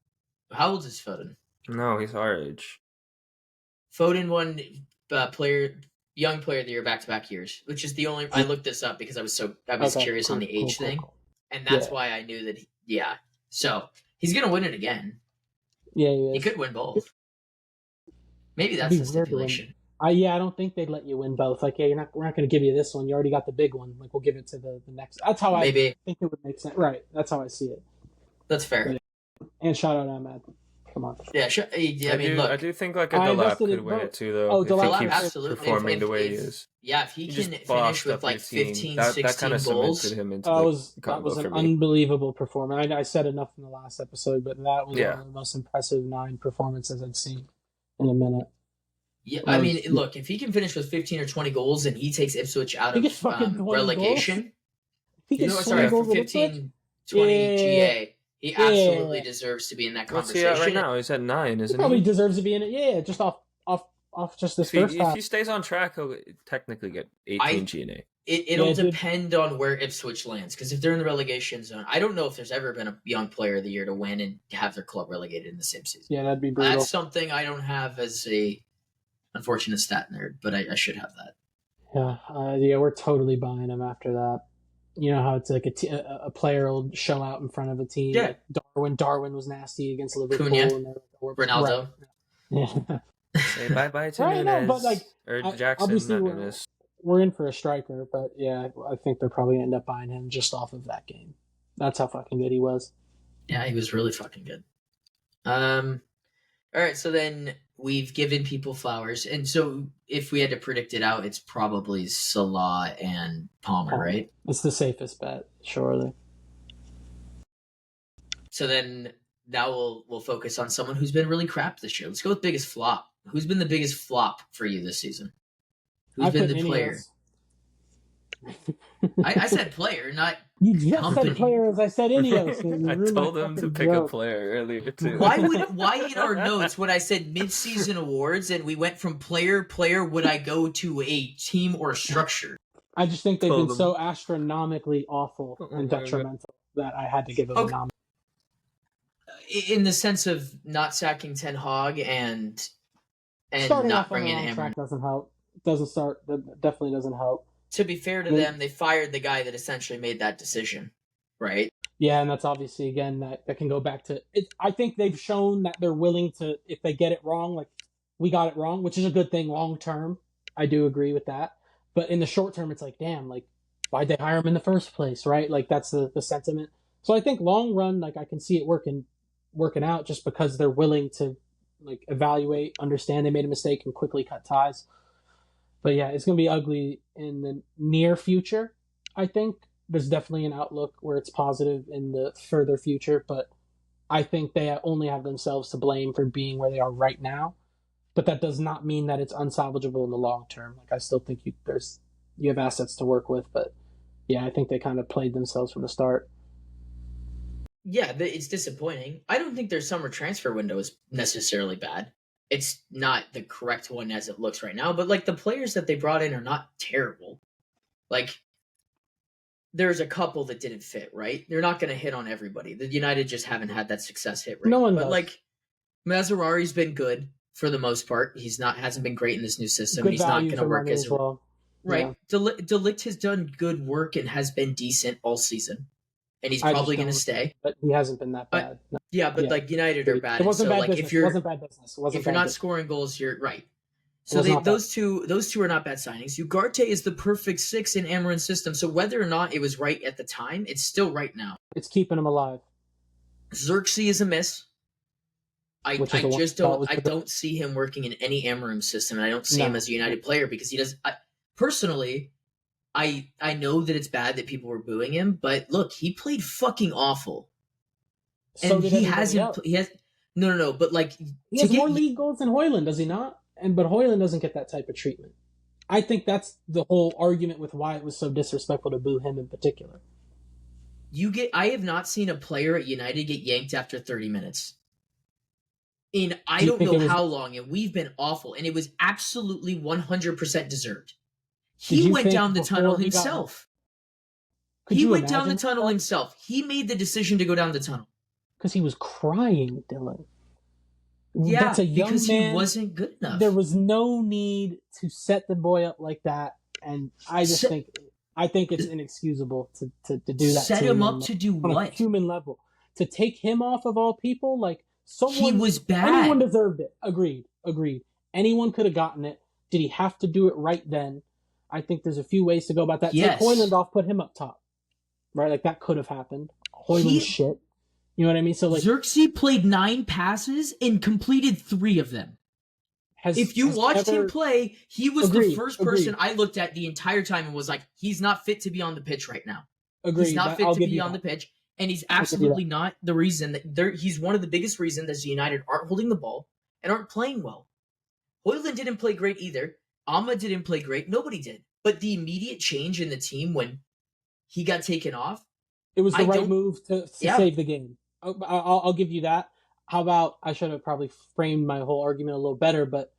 How old is Foden? No, he's our age. Foden won Young Player of the Year back-to-back years, which is the only. I looked this up because I was curious on the age thing, and that's why I knew that. So he's gonna win it again. Yeah, he could win both. Maybe that's the stipulation. I don't think they'd let you win both. Like, we're not going to give you this one. You already got the big one. Like, we'll give it to the next. That's how I think it would make sense. Right. That's how I see it. That's fair. But, and shout out Ahmad. Come on. Yeah, sure. I do think like a Delap could win it too, though. Oh, Delap, if he keeps absolutely performing the way he is. Yeah, if he can finish with like 15, 16 that goals. Him into that was an unbelievable performance. I said enough in the last episode, but that was one of the most impressive 9 performances I'd seen in a minute. Yeah, I mean, look, if he can finish with 15 or 20 goals and he takes Ipswich out of relegation, for 15, 20 GA, he absolutely deserves to be in that conversation. What's he at right now? He's at 9, isn't he? Probably deserves to be in it. Yeah, just off just this first half. If he stays on track, he'll technically get 18 GA. It'll depend on where Ipswich lands, because if they're in the relegation zone, I don't know if there's ever been a Young Player of the Year to win and have their club relegated in the same season. Yeah, that'd be brutal. That's something I don't have as a unfortunate stat nerd, but I should have that. Yeah, we're totally buying him after that. You know how it's like a player will show out in front of a team. Yeah. Like Darwin was nasty against Liverpool. Cunha, Ronaldo. Right. Yeah. Say bye-bye to Nunes. No, but like, or Jackson. We're in for a striker, but yeah, I think they're probably end up buying him just off of that game. That's how fucking good he was. Yeah, he was really fucking good. All right, so then we've given people flowers, and so if we had to predict it out, it's probably Salah and Palmer, right? It's the safest bet, surely. So then now we'll focus on someone who's been really crap this year. Let's go with biggest flop. Who's been the biggest flop for you this season? Who's been the player? I said player, not you just company. said player as I said Ineos. I told him to pick a player earlier too. Why in our notes when I said mid-season awards and we went from player would I go to a team or structure? I just think they've been so astronomically awful and detrimental that I had to give them a nom. In the sense of not sacking Ten Hag and starting not off on bringing the wrong him track doesn't help. That definitely doesn't help. To be fair to them, they fired the guy that essentially made that decision, right? Yeah, and that's obviously, again, that can go back to it. I think they've shown that they're willing to, if they get it wrong, like we got it wrong, which is a good thing long term. I do agree with that. But in the short term, it's like, damn, like, why'd they hire him in the first place, right? Like, that's the sentiment. So I think long run, like, I can see it working out just because they're willing to, like, evaluate, understand they made a mistake, and quickly cut ties. But yeah, it's going to be ugly in the near future, I think. There's definitely an outlook where it's positive in the further future, but I think they only have themselves to blame for being where they are right now. But that does not mean that it's unsalvageable in the long term. Like, I still think you have assets to work with, but yeah, I think they kind of played themselves from the start. Yeah, it's disappointing. I don't think their summer transfer window is necessarily bad. It's not the correct one as it looks right now, but like the players that they brought in are not terrible. Like, there's a couple that didn't fit, right? They're not going to hit on everybody. The United just haven't had that success hit rate. No one but does. Like, Mazzarari's been good for the most part. Hasn't been great in this new system. Good He's not going to work as well. Right. Yeah. Delict has done good work and has been decent all season. And he's probably going to stay. But he hasn't been that bad. No. Yeah, but like United are bad. It wasn't bad business. If you're, it wasn't bad business. If you're not scoring goals, you're right. So those two are not bad signings. Ugarte is the perfect 6 in Amorim's system. So whether or not it was right at the time, it's still right now. It's keeping him alive. Xerxes is a miss. I don't see him working in any Amorim system, and I don't see him as a United player because he does. Personally, I know that it's bad that people were booing him, but look, he played fucking awful. So and he hasn't. He has no. But like, he has more league goals than Højlund, does he not? But Højlund doesn't get that type of treatment. I think that's the whole argument with why it was so disrespectful to boo him in particular. I have not seen a player at United get yanked after 30 minutes. In I don't know how long, and we've been awful, and it was absolutely 100% deserved. He went down the tunnel himself. He went down the tunnel himself. He made the decision to go down the tunnel. Because he was crying, Dylan. Yeah, that's a young because man. He wasn't good enough. There was no need to set the boy up like that, and I think it's inexcusable to do that. Set him up to do what? On a human level, to take him off of all people, like someone. He was bad. Anyone deserved it. Agreed. Anyone could have gotten it. Did he have to do it right then? I think there's a few ways to go about that. Yes. Take Højlund off, put him up top, right? Like that could have happened. Højlund shit. You know what I mean? So like Xerxes played 9 passes and completed 3 of them. If you watched him play, he was the first person I looked at the entire time and was like, he's not fit to be on the pitch right now. He's not fit to be on the pitch, and he's absolutely not the reason that he's one of the biggest reasons that United aren't holding the ball and aren't playing well. Højlund didn't play great either. Amma didn't play great. Nobody did. But the immediate change in the team when he got taken off, it was the right move to save the game. I'll give you that. How about, I should have probably framed my whole argument a little better, but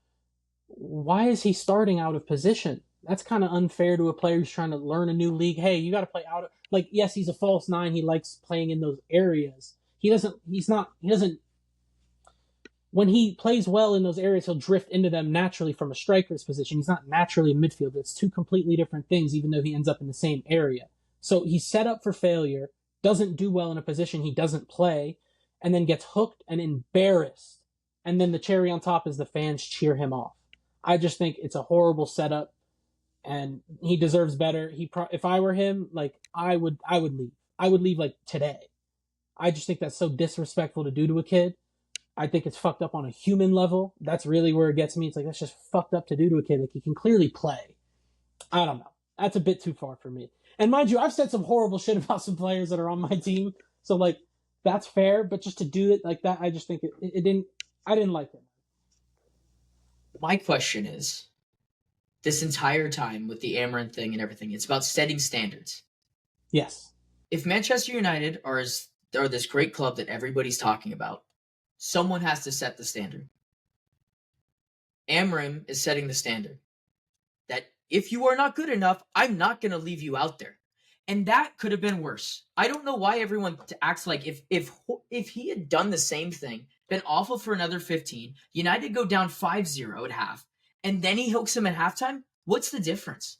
why is he starting out of position? That's kind of unfair to a player who's trying to learn a new league. Hey, you got to play out of, like, yes, he's a false 9. He likes playing in those areas. When he plays well in those areas, he'll drift into them naturally from a striker's position. He's not naturally a midfielder. It's 2 completely different things, even though he ends up in the same area. So he's set up for failure, doesn't do well in a position he doesn't play, and then gets hooked and embarrassed. And then the cherry on top is the fans cheer him off. I just think it's a horrible setup, and he deserves better. If I were him, like, I would leave. I would leave, like, today. I just think that's so disrespectful to do to a kid. I think it's fucked up on a human level. That's really where it gets me. It's like, that's just fucked up to do to a kid. Like, he can clearly play. I don't know. That's a bit too far for me. And mind you, I've said some horrible shit about some players that are on my team. So, like, that's fair. But just to do it like that, I just think I didn't like it. My question is, this entire time with the Amarin thing and everything, it's about setting standards. Yes. If Manchester United are this great club that everybody's talking about, someone has to set the standard. Amarim is setting the standard. That if you are not good enough, I'm not going to leave you out there. And that could have been worse. I don't know why everyone acts like if he had done the same thing, been awful for another 15, United go down 5-0 at half, and then he hooks him at halftime, what's the difference?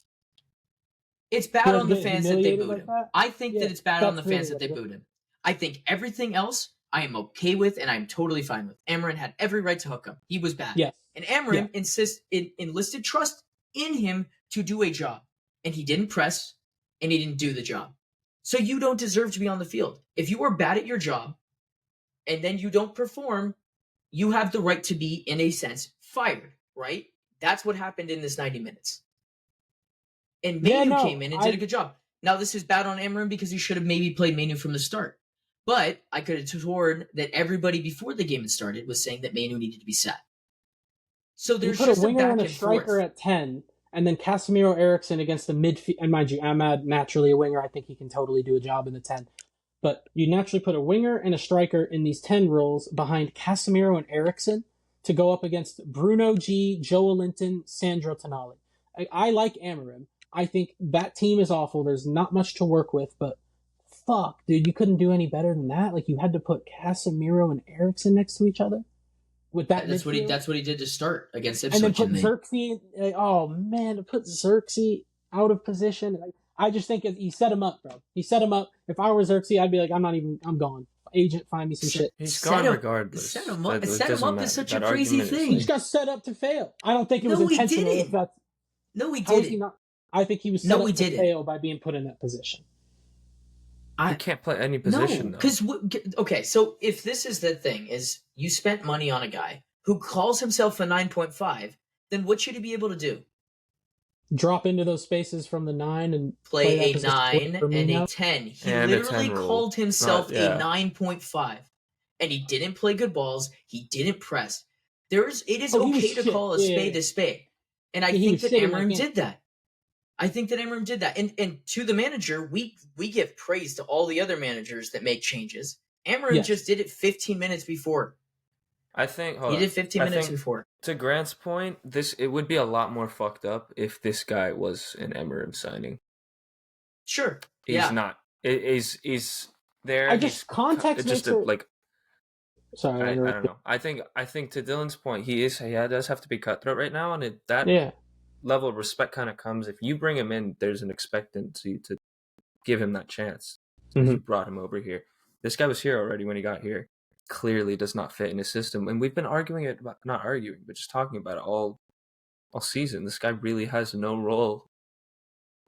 It's bad on the fans that they booed him. I think that it's bad on the fans that they booed him. I think everything else I am okay with, and I'm totally fine with. Amarin had every right to hook him. He was bad. Yes. And Amarin enlisted trust in him to do a job. And he didn't press, and he didn't do the job. So you don't deserve to be on the field. If you are bad at your job, and then you don't perform, you have the right to be, in a sense, fired, right? That's what happened in this 90 minutes. And Manu came in and did a good job. Now, this is bad on Amarin because he should have maybe played Manu from the start. But I could have sworn that everybody before the game had started was saying that Manu needed to be set. So there's just a winger and a striker at 10, and then Casemiro Eriksson against the midfield. And mind you, Ahmad, naturally a winger. I think he can totally do a job in the 10. But you naturally put a winger and a striker in these 10 roles behind Casemiro and Eriksson to go up against Bruno G, Joelinton, Sandro Tonali. I like Amarim. I think that team is awful. There's not much to work with, but fuck, dude, you couldn't do any better than that. Like, you had to put Casemiro and Eriksson next to each other with that. That's what he did to start against Ipswich. And then put Xerxes. Oh man, to put Xerxes out of position. I just think he set him up, bro. He set him up. If I were Xerxes, I'd be like, I'm gone. Agent, find me some shit. He's gone regardless. Set him up. Set him up is such a crazy thing. He just got set up to fail. I don't think it was intentional. He didn't. No, he didn't. I think he was set up to fail by being put in that position. He can't play any position, though. Because, okay, so if this is the thing, is you spent money on a guy who calls himself a 9.5, then what should he be able to do? Drop into those spaces from the 9 and play a 9 and a 10. He literally called himself a 9.5. And he didn't play good balls. He didn't press. It is okay to call a spade a spade. And I think that Amarim did that. And to the manager, we give praise to all the other managers that make changes. Amarim just did it 15 minutes before. I think he did 15 minutes before. To Grant's point, it would be a lot more fucked up if this guy was an Amarim signing. Sure. He's not. He's there. I just context makes it like. Sorry, I don't know. I think to Dylan's point, he does have to be cutthroat right now, and that level of respect kind of comes if you bring him in. There's an expectancy to give him that chance. Mm-hmm. You brought him over here. This guy was here already when he got here. Clearly does not fit in his system, and we've been not arguing, but just talking about it all season. This guy really has no role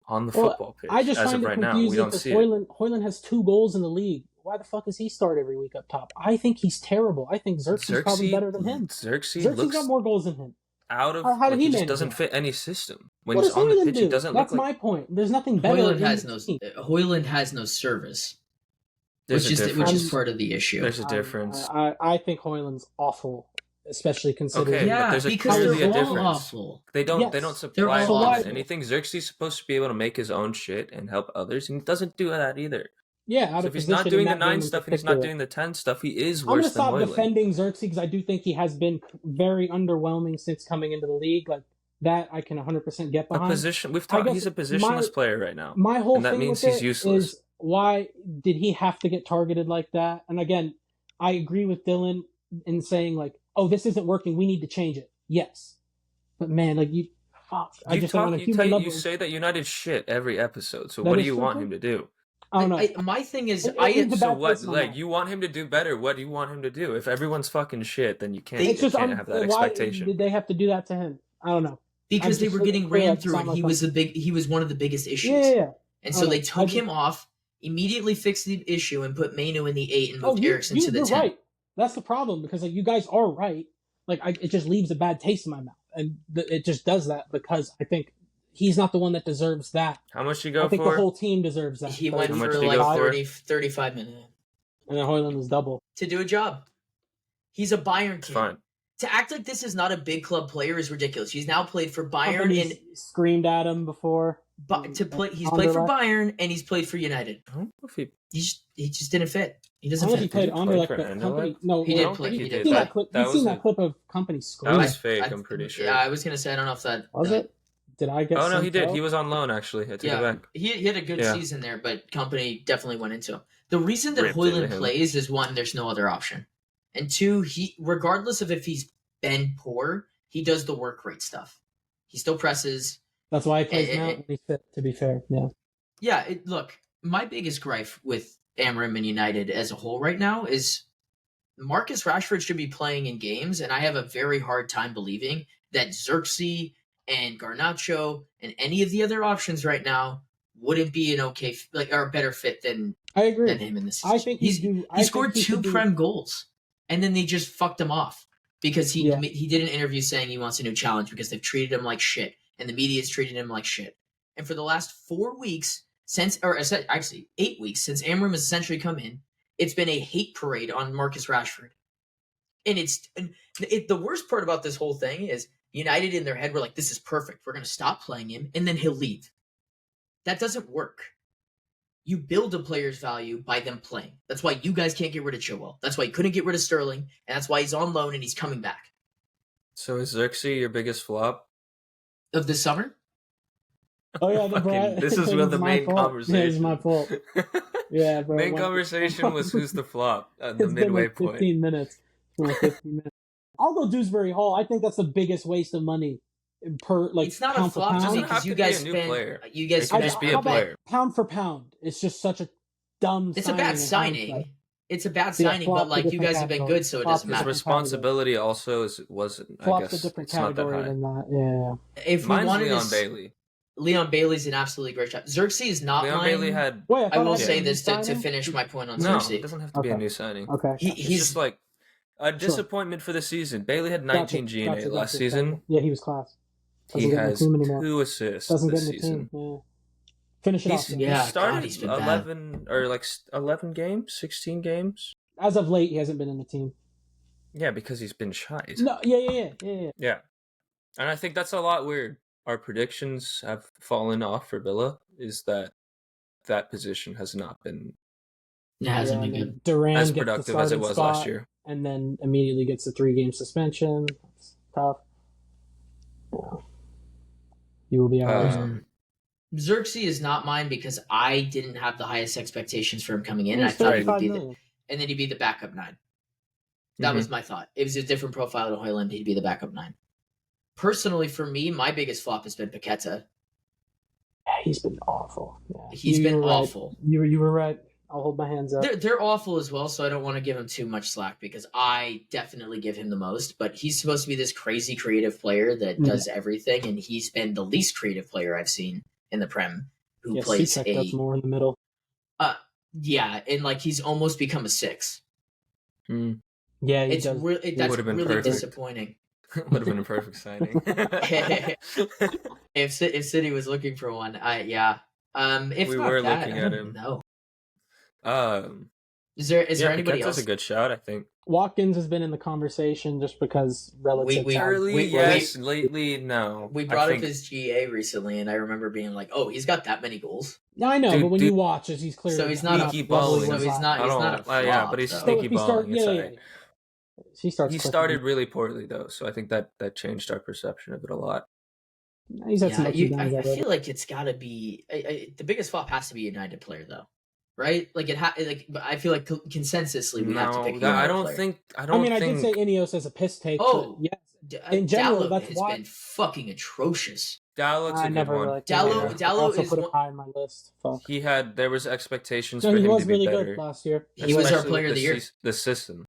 on the football pitch. I just as find of it right confusing now. We don't because see Højlund has 2 goals in the league. Why the fuck does he start every week up top? I think he's terrible. I think Xerxes probably better than him. Xerxes got more goals than him. How did he just doesn't fit any system. When he's on the pitch, he doesn't That's look like... my point. There's nothing better. Højlund has no service. Which is part of the issue. There's a difference. I think Højlund's awful, especially considering. Okay, yeah, there's because clearly they're a difference. Awful. They don't supply him awful. with anything. Xerxes is supposed to be able to make his own shit and help others, and he doesn't do that either. Yeah, so if he's not doing the 9 stuff and he's not doing the 10 stuff, he is worse than Højlund. I'm going to stop defending Xerxes because I do think he has been very underwhelming since coming into the league. Like that, I can 100% get behind. He's a positionless player right now. My whole and that thing means with he's useless. Is why did he have to get targeted like that? And again, I agree with Dylan in saying like, "Oh, this isn't working. We need to change it." Yes, but man, like you say that United shit every episode. So what do you want him to do? I don't know. My thing is, so what? Like, you want him to do better? What do you want him to do? If everyone's fucking shit, then you can't have that expectation. Why did they have to do that to him? I don't know. Because they were getting ran through, and he was one of the biggest issues. Yeah. And so they took him off, immediately fixed the issue, and put Mainu in the 8 and moved Eriksen to the 10. Right. That's the problem because like you guys are right. Like it just leaves a bad taste in my mouth, and it just does that because I think. He's not the one that deserves that. How much you go for? I think the whole team deserves that. He went for like 35 minutes. And then Højlund was double. To do a job. He's a Bayern kid. Fine. To act like this is not a big club player is ridiculous. He's now played for Bayern and screamed at him before. He's played for Bayern and he's played for United. I don't know if he just didn't fit. He doesn't fit. He played under like the company. No, he did play. You've seen that clip of company scoring. That was fake. I'm pretty sure. Yeah, I was gonna say I don't know if that was it. Did I get? Oh no, he did. He was on loan actually. I took it back. He had a good season there, but company definitely went into him. The reason that Højlund plays is one, there's no other option, and two, he regardless of if he's been poor, he does the work rate stuff. He still presses. That's why he plays now. He's fit. To be fair, yeah. Yeah. Look, my biggest gripe with Amorim and United as a whole right now is Marcus Rashford should be playing in games, and I have a very hard time believing that Xerxes and Garnacho and any of the other options right now wouldn't be an okay or a better fit than him in this season. I think he scored 2 Prem goals, and then they just fucked him off because he did an interview saying he wants a new challenge because they've treated him like shit and the media's treated him like shit. And for the last 4 weeks actually 8 weeks since Amorim has essentially come in, it's been a hate parade on Marcus Rashford. And the worst part about this whole thing is United in their head were like, this is perfect. We're going to stop playing him, and then he'll leave. That doesn't work. You build a player's value by them playing. That's why you guys can't get rid of Chilwell. That's why you couldn't get rid of Sterling, and that's why he's on loan and he's coming back. So is Xerxes your biggest flop? Of this summer? Oh, yeah. This is the main conversation. Yeah, it's my fault. Yeah, bro. Main conversation was who's the flop at the midway point. 15 minutes. 15 minutes. I'll go Dewsbury Hall. I think that's the biggest waste of money per it's not a flop because you guys just be a player. Pound for pound. It's just such a dumb. It's a bad signing. It's a bad signing, but like you guys have been good, so it doesn't matter. His responsibility also wasn't. I guess a different it's not that category high. than that. Yeah. If mine's Leon Bailey. Leon Bailey's an absolutely great shot. Xerxes is not Leon mine. Bailey had. I will say this to finish my point on Xerxes. No, it doesn't have to be a new signing. Okay. He's just like. A disappointment for the season. Bailey had 19 GNA last season. Yeah, he was class. He has 2 assists this season. Yeah. Finish it off. He started 11 games, 16 games. As of late, he hasn't been in the team. Yeah, because he's been shy. No, yeah. Yeah, and I think that's a lot where our predictions have fallen off for Villa. Is that position has not been. It hasn't been good. Duran as productive as it was last year. And then immediately gets a 3-game suspension. It's tough. Yeah. You will be ours. Xerxes is not mine because I didn't have the highest expectations for him coming in. I He's thought he would 35 be million. and then he'd be the backup 9. That was my thought. It was a different profile to Højlund. He'd be the backup 9. Personally, for me, my biggest flop has been Paqueta. He's been awful. Yeah. He's been awful. You were right. I'll hold my hands up. They're awful as well, so I don't want to give him too much slack because I definitely give him the most. But he's supposed to be this crazy creative player that does everything, and he's been the least creative player I've seen in the Prem who plays does more in the middle. Yeah, and like he's almost become a 6. Yeah, that's really disappointing. Would have been a perfect signing. If City was looking for one, if we not were that, looking at him. No. Is there anybody else? That's a good shout, I think. Watkins has been in the conversation just because relative. Lately, no. We brought up his GA recently, and I remember being like, "Oh, he's got that many goals." No, I know, but when you watch, he's clearly so he's not sneaky balling. So he's not a flop. Yeah, but he's sneaky balling. He started really poorly though, so I think that changed our perception of it a lot. He's had I feel like it's got to be the biggest flop has to be a United player though, right? Like I feel like consensusly we have to pick. I don't think. I did say Ineos as a piss take. Oh, yes. In general, Dalot that's has why been fucking atrocious. Dalot's a good one. Dalot is put him high on my list. Fuck. There was expectations for him to be better. He was really good last year. He was our player of the year. The system.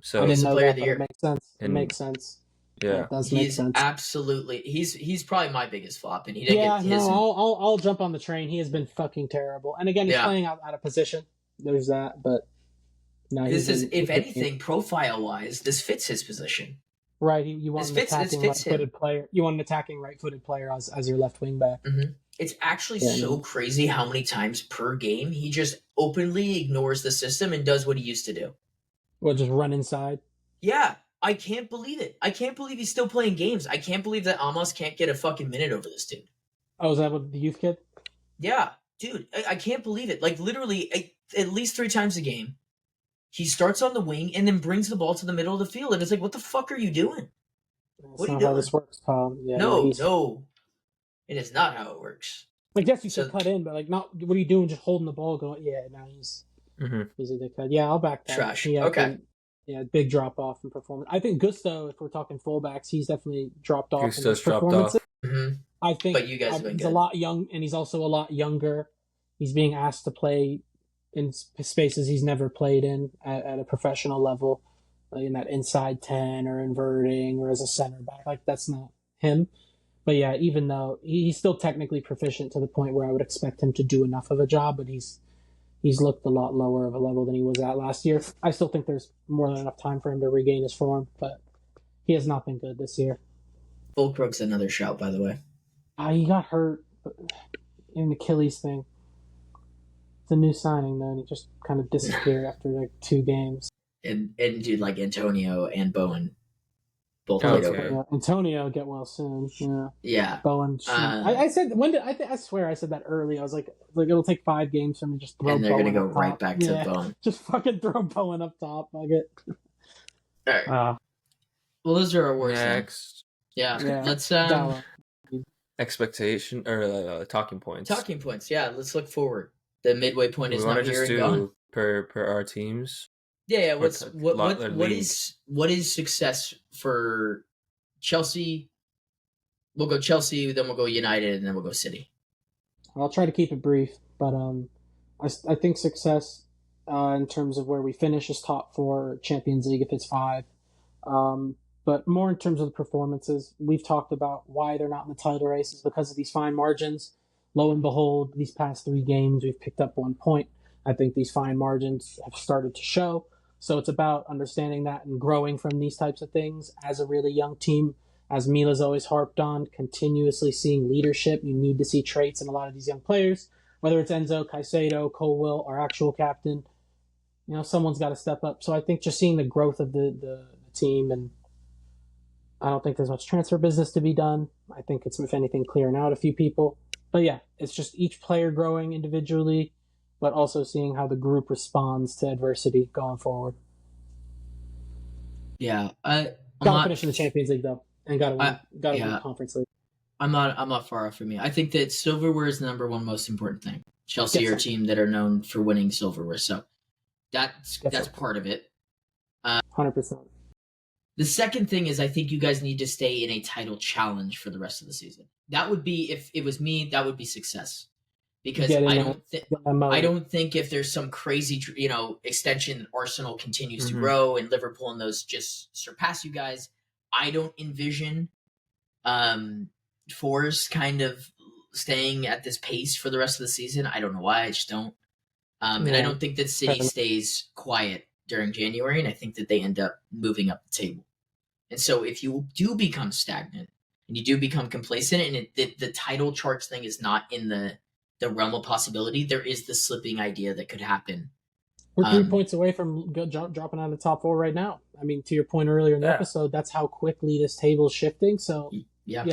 So I didn't know player that, of the year. It makes sense. It makes sense. Yeah, it does make sense. Absolutely. He's probably my biggest flop, and he didn't get his. Yeah, no, I'll jump on the train. He has been fucking terrible, and again, he's playing out of position. There's that, but no. This is, if anything, profile-wise, this fits his position. Right, you want an attacking right-footed player. You want an attacking right-footed player as your left wing back. Mm-hmm. It's actually so crazy how many times per game he just openly ignores the system and does what he used to do. Well, just run inside. Yeah, I can't believe it. I can't believe he's still playing games. I can't believe that Amos can't get a fucking minute over this dude. Oh, is that what the youth kid? Yeah, dude, I can't believe it. Like, literally, at least 3 times a game, he starts on the wing and then brings the ball to the middle of the field, and it's like, what the fuck are you doing? What are you doing? How this works, Tom. Yeah, no, it is not how it works. Like, yes, you should cut in, but like, not. What are you doing? Just holding the ball, going, yeah. Now he's a dickhead. Yeah, I'll back that. Trash. Okay. Big drop off in performance. I think Gusto, if we're talking fullbacks, he's definitely dropped off. Gusto's dropped off. Mm-hmm. I think, but you guys have been he's good. a lot young, and he's also a lot younger. He's being asked to play in spaces he's never played in at a professional level, like in that inside 10 or inverting or as a center back. Like, that's not him. But yeah, even though he's still technically proficient to the point where I would expect him to do enough of a job, but he's looked a lot lower of a level than he was at last year. I still think there's more than enough time for him to regain his form, but he has not been good this year. Fulkrug's another shout, by the way. He got hurt in the Achilles thing. It's a new signing, though, and he just kind of disappeared after like 2 games. And dude, like Antonio and Bowen both played over. Yeah, Antonio, get well soon. Yeah. Bowen. I said I swear I said that early. I was like it'll take 5 games for him to just throw. And they're Bowen gonna go right top. back to Bowen. Just fucking throw Bowen up top. Fuck it. All right. Well, those are our worst. Next. Yeah. Let's expectation or talking points. Talking points. Yeah. Let's look forward. The midway point is not here and gone. We want to just do per our teams. Yeah. What is success for Chelsea? We'll go Chelsea, then we'll go United, and then we'll go City. I'll try to keep it brief, but I think success in terms of where we finish is top 4 Champions League if it's 5. But more in terms of the performances, we've talked about why they're not in the title races because of these fine margins. Lo and behold, these past 3 games, we've picked up 1 point. I think these fine margins have started to show. So it's about understanding that and growing from these types of things as a really young team. As Mila's always harped on, continuously seeing leadership. You need to see traits in a lot of these young players, whether it's Enzo, Caicedo, Colwill, our actual captain. Someone's got to step up. So I think just seeing the growth of the team, and I don't think there's much transfer business to be done. I think it's, if anything, clearing out a few people. But yeah, it's just each player growing individually, but also seeing how the group responds to adversity going forward. Yeah. Got to finish in the Champions League, though, and got to win the Conference League. I'm not far off from you. I think that silverware is the number one most important thing. Chelsea are a team that are known for winning silverware, so that's part of it. 100%. The second thing is I think you guys need to stay in a title challenge for the rest of the season. That would be, if it was me, that would be success. Because I don't think if there's some crazy, extension, Arsenal continues to grow and Liverpool and those just surpass you guys. I don't envision Forest kind of staying at this pace for the rest of the season. I don't know why. I just don't. And I don't think that City stays quiet during January, and I think that they end up moving up the table. And so if you do become stagnant and you do become complacent, and the title charts thing is not in the realm of possibility, there is the slipping idea that could happen. We're 3 points away from dropping out of the top 4 right now. I mean, to your point earlier in the episode, that's how quickly this table is shifting. So,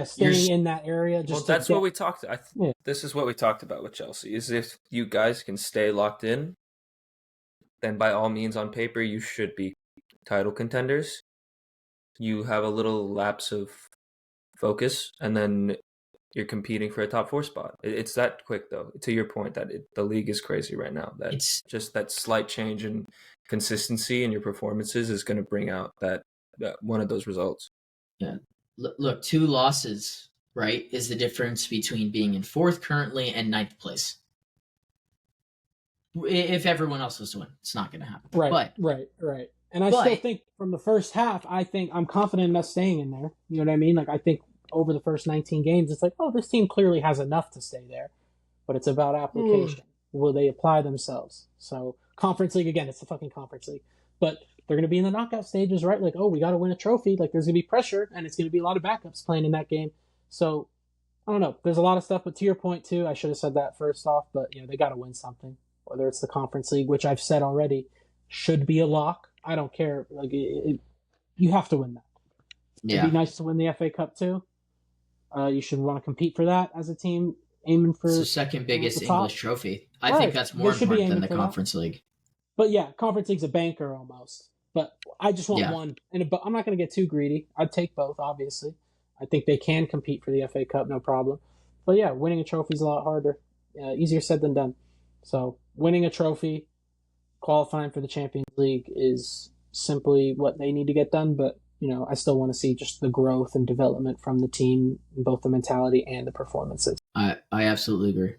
staying in that area. That's what we talked about. This is what we talked about with Chelsea, is if you guys can stay locked in, then by all means, on paper, you should be title contenders. You have a little lapse of focus, and then you're competing for a top 4 spot. It's that quick, though. To your point, that the league is crazy right now. That it's just that slight change in consistency in your performances is going to bring out that one of those results. Yeah. Look, 2 losses, right, is the difference between being in 4th currently and 9th place. If everyone else was to win, it's not going to happen. Right. And I still think from the first half, I'm confident in us staying in there. You know what I mean? Like, I think over the first 19 games, it's like, oh, this team clearly has enough to stay there. But it's about application. Will they apply themselves? So, Conference League, again, it's the fucking Conference League. But they're going to be in the knockout stages, right? Like, oh, we got to win a trophy. Like, there's going to be pressure, and it's going to be a lot of backups playing in that game. So, I don't know. There's a lot of stuff. But to your point, too, I should have said that first off. But, they got to win something. Whether it's the Conference League, which I've said already, should be a lock. I don't care. Like, you have to win that. It'd be nice to win the FA Cup, too. You should want to compete for that as a team, aiming for... It's the second biggest English trophy. I think that's more important than the Conference League. But yeah, Conference League's a banker almost. But I just want one. But I'm not going to get too greedy. I'd take both, obviously. I think they can compete for the FA Cup, no problem. But yeah, winning a trophy is a lot harder. Easier said than done. So winning a trophy, qualifying for the Champions League is simply what they need to get done. But, I still want to see just the growth and development from the team, both the mentality and the performances. I absolutely agree.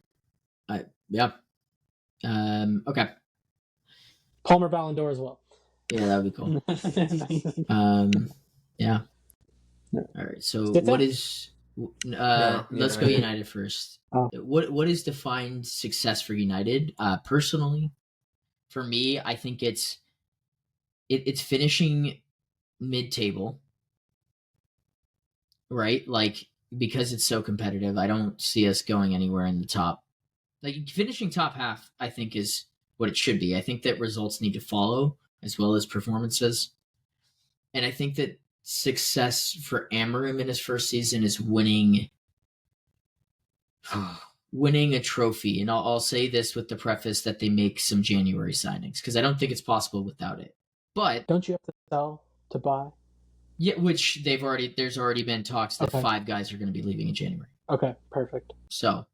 Okay. Palmer Ballon d'Or as well. Yeah, that would be cool. Yeah. All right. So what is... let's go United first. What is defined success for United? Personally, for me, I think it's finishing mid-table, right? Like, because it's so competitive, I don't see us going anywhere in the top. Like, finishing top half, I think, is what it should be. I think that results need to follow as well as performances. And I think that success for Amorim in his first season is winning a trophy. And I'll say this with the preface that they make some January signings, because I don't think it's possible without it. But don't you have to sell to buy? Yeah, which there's already been talks that 5 guys are going to be leaving in January. Okay, perfect. So,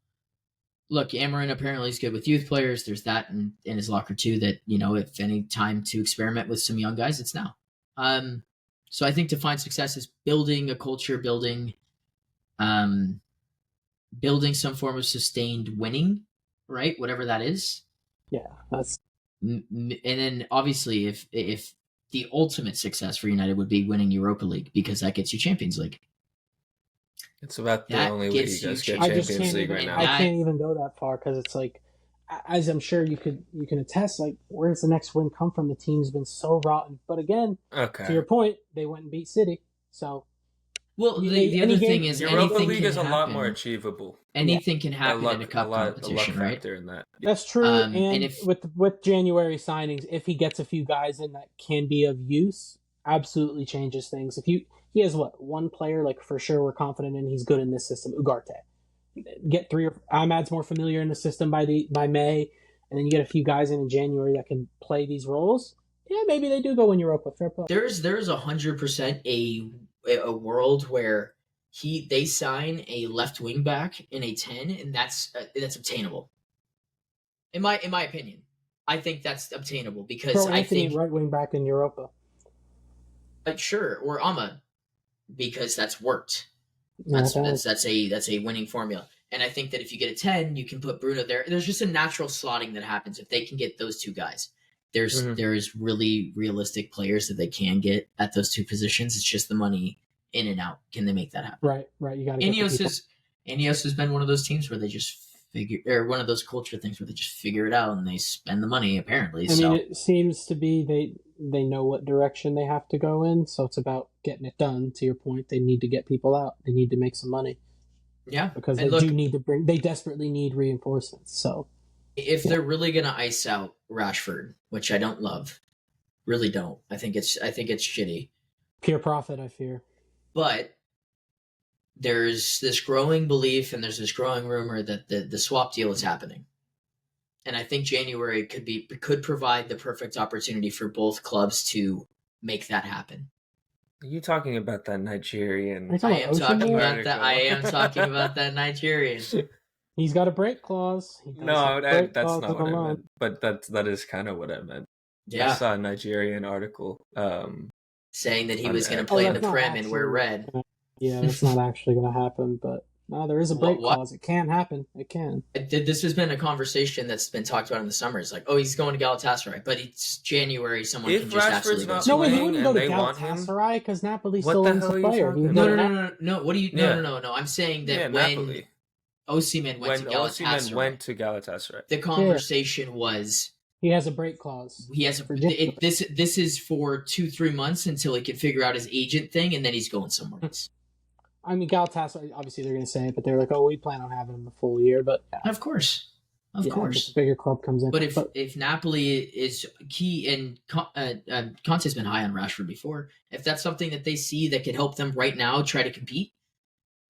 look, Amorim apparently is good with youth players. There's that in his locker too, that, if any time to experiment with some young guys, it's now. So I think to find success is building a culture, building some form of sustained winning, right? Whatever that is. Yeah, that's. And then obviously, if the ultimate success for United would be winning Europa League, because that gets you Champions League. It's about the only way you guys get Champions League right now. I can't even go that far, because it's like, as I'm sure you can attest, like, where does the next win come from? The team's been so rotten. But again, to your point, they went and beat City. So, well, the other thing is, Europa League is a lot more achievable. Anything can happen in a cup competition, right? In that. That's true. And if, with January signings, if he gets a few guys in that can be of use, absolutely changes things. If he has one player, like, for sure we're confident in, he's good in this system, Ugarte. Get 3 or Ahmad's more familiar in the system by May, and then you get a few guys in January that can play these roles. Yeah, maybe they do go in Europa. Fair play. There's 100% a world where they sign a left wing back in a 10, and that's obtainable. In my opinion, I think that's obtainable because Throw I Anthony think right wing back in Europa. Sure, or Ahmad, because that's worked. Yeah, That's a winning formula. And I think that if you get a 10, you can put Bruno there. There's just a natural slotting that happens if they can get those two guys. There's really realistic players that they can get at those two positions. It's just the money in and out. Can they make that happen? Right. You got to. Ineos has been one of those teams where they just or one of those culture things where they just figure it out and they spend the money. Apparently, I mean, it seems to be they know what direction they have to go in, so it's about getting it done. To your point, they need to get people out. They need to make some money. Yeah, because they desperately need reinforcements. So if they're really gonna ice out Rashford, which I don't love, really don't. I think it's shitty. Pure profit, I fear. But there's this growing belief and there's this growing rumor that the swap deal is happening. And I think January could provide the perfect opportunity for both clubs to make that happen. Are you talking about that Nigerian? I am talking about that Nigerian. He's got a break clause. No, that's not what I meant. But that is kind of what I meant. Yeah. I saw a Nigerian article saying that he was going to play in the Prem and wear red. Yeah, that's not actually going to happen, but no, there is a break clause. It can happen. It can. This has been a conversation that's been talked about in the summer. It's like, oh, he's going to Galatasaray, but it's January. Someone can just absolutely go. No, he wouldn't go to Galatasaray because Napoli still owns the player. No. What do you? No. I'm saying that when Osimhen went to Galatasaray, the conversation was he has a break clause. He has this is for 2-3 months until he can figure out his agent thing, and then he's going somewhere else. I mean, Galatasaray, obviously they're going to say it, but they're like, oh, we plan on having him the full year. But Of course. The bigger club comes in. But if Napoli is key, and Conte's been high on Rashford before, if that's something that they see that could help them right now try to compete,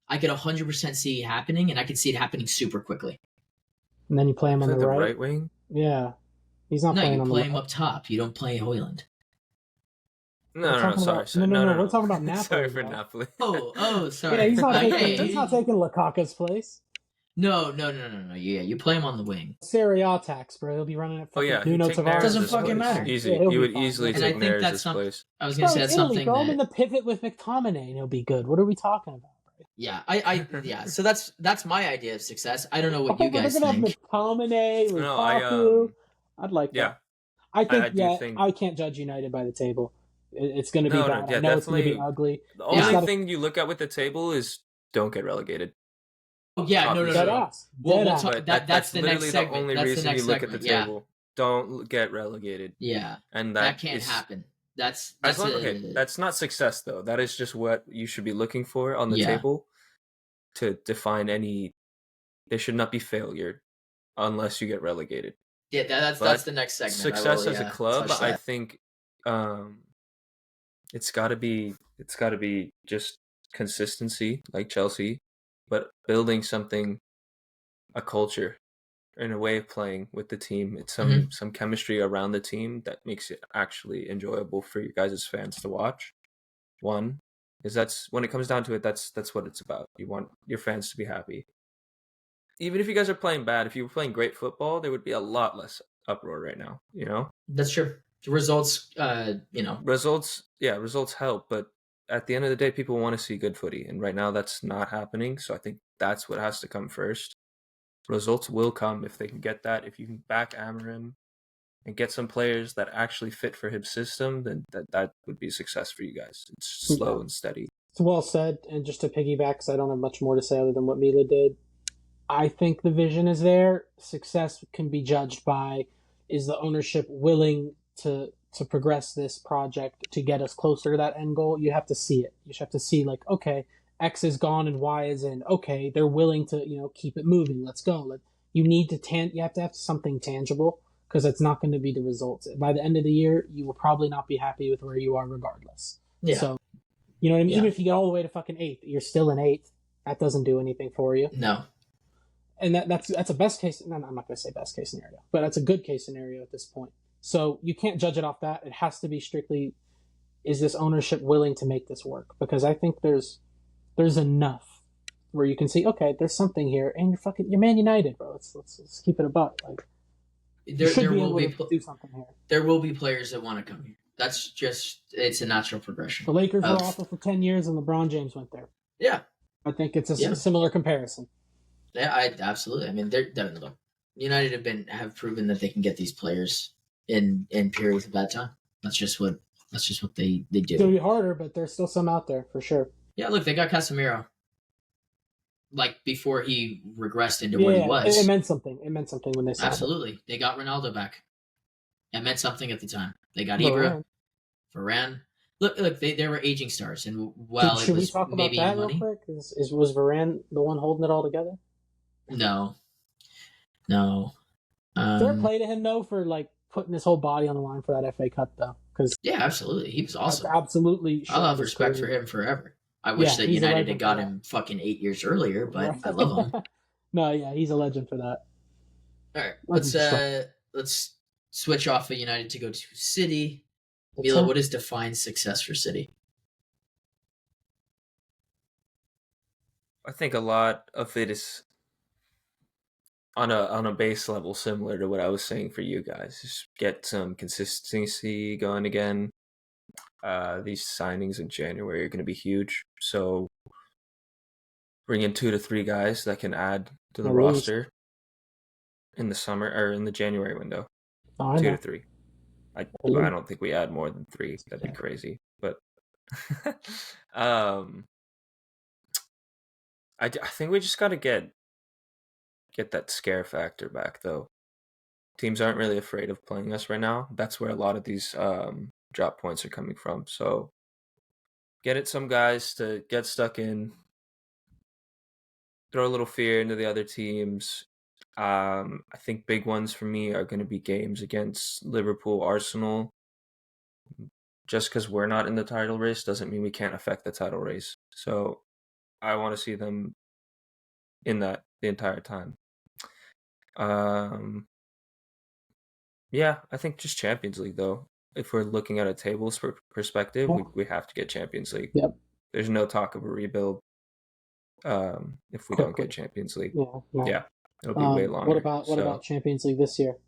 I could 100% see it happening, and I could see it happening super quickly. And then you play him on the right wing? Yeah. He's not playing on the you play him up top. You don't play Højlund. No, sorry. No, we're talking about Napoli. Sorry for Napoli. Oh, sorry. Yeah, he's not taking Lukaku's place. No. Yeah, you play him on the wing. Serie A tax, bro. He'll be running it for Nuno Tavares. Doesn't fucking matter. Easy. You would easily take Neres' place. I was going to say that's something throw him in the pivot with McTominay and he'll be good. What are we talking about? Yeah, yeah. So that's my idea of success. I don't know what you guys think. Have McTominay, Lukaku. I'd like that. I think I can't judge United by the table. It's going to be bad. I know it's going to be ugly. The only thing you look at with the table is don't get relegated. Oh, yeah, no. That's the next segment. The only reason you look at the table. Don't get relegated. Yeah, and that can't happen. That's not success though. That is just what you should be looking for on the table to define any. There should not be failure unless you get relegated. Yeah, that's the next segment. Success as a club, I think, it's got to be just consistency, like Chelsea, but building something, a culture, in a way of playing with the team. It's some chemistry around the team that makes it actually enjoyable for you guys as fans to watch. One is that's when it comes down to it. That's what it's about. You want your fans to be happy. Even if you guys are playing bad, if you were playing great football, there would be a lot less uproar right now. You know, that's true. The results, results help, but at the end of the day, people want to see good footy, and right now that's not happening. So I think that's what has to come first. Results will come if they can get that. If you can back Amorim and get some players that actually fit for his system, then that would be a success for you guys. It's slow and steady. It's well said, and just to piggyback, because I don't have much more to say other than what Mila did. I think the vision is there. Success can be judged by, is the ownership willing to progress this project to get us closer to that end goal? You have to see it. You have to see, like, okay, X is gone and Y is in. Okay, they're willing to, keep it moving. Let's go. You have to have something tangible, because it's not going to be the results. By the end of the year, you will probably not be happy with where you are regardless. Yeah. So, you know what I mean? Yeah. Even if you get all the way to fucking 8th, you're still in 8th. That doesn't do anything for you. No. And that's a best case. No, I'm not going to say best case scenario, but that's a good case scenario at this point. So you can't judge it off that. It has to be strictly, is this ownership willing to make this work? Because I think there's there's enough where you can see, okay, there's something here, and you're Man United, bro. Let's keep it a buck. Like, there will be do something here. There will be players that want to come here. That's just it's a natural progression. The Lakers were awful for 10 years, and LeBron James went there. Yeah, I think it's a similar comparison. Yeah, I absolutely. I mean, they're definitely United have proven that they can get these players in periods of bad time. That's just what they do. It'll be harder, but there's still some out there for sure. Yeah, look, they got Casemiro. Like before he regressed into what he was. It meant something. It meant something when they signed Absolutely. him. They got Ronaldo back. It meant something at the time. They got Ibra, Varane. Look, they were aging stars, and should we talk about that real quick? Was Varane the one holding it all together? No. Fair play to him though for like putting his whole body on the line for that FA Cup though, because absolutely, he was awesome. Absolutely, I'll have respect for him forever. I wish that United had got him fucking 8 years earlier, but I love him. No, yeah, he's a legend for that. All right, let's switch off of United to go to City. Mila, what is defined success for City? I think a lot of it is on a base level similar to what I was saying for you guys. Just get some consistency going again. These signings in January are going to be huge. So bring in 2 to 3 guys that can add to the roster in the summer or in the January window. 2 to 3. I don't think we add more than 3. That'd be crazy. But I think we just got to get that scare factor back, though. Teams aren't really afraid of playing us right now. That's where a lot of these drop points are coming from. So get some guys to get stuck in, throw a little fear into the other teams. I think big ones for me are going to be games against Liverpool, Arsenal. Just because we're not in the title race doesn't mean we can't affect the title race. So I want to see them in that the entire time. I think just Champions League, though. If we're looking at a tables perspective, we have to get Champions League. Yep. There's no talk of a rebuild if we don't get Champions League. Yeah, it'll be way longer. What about Champions League this year?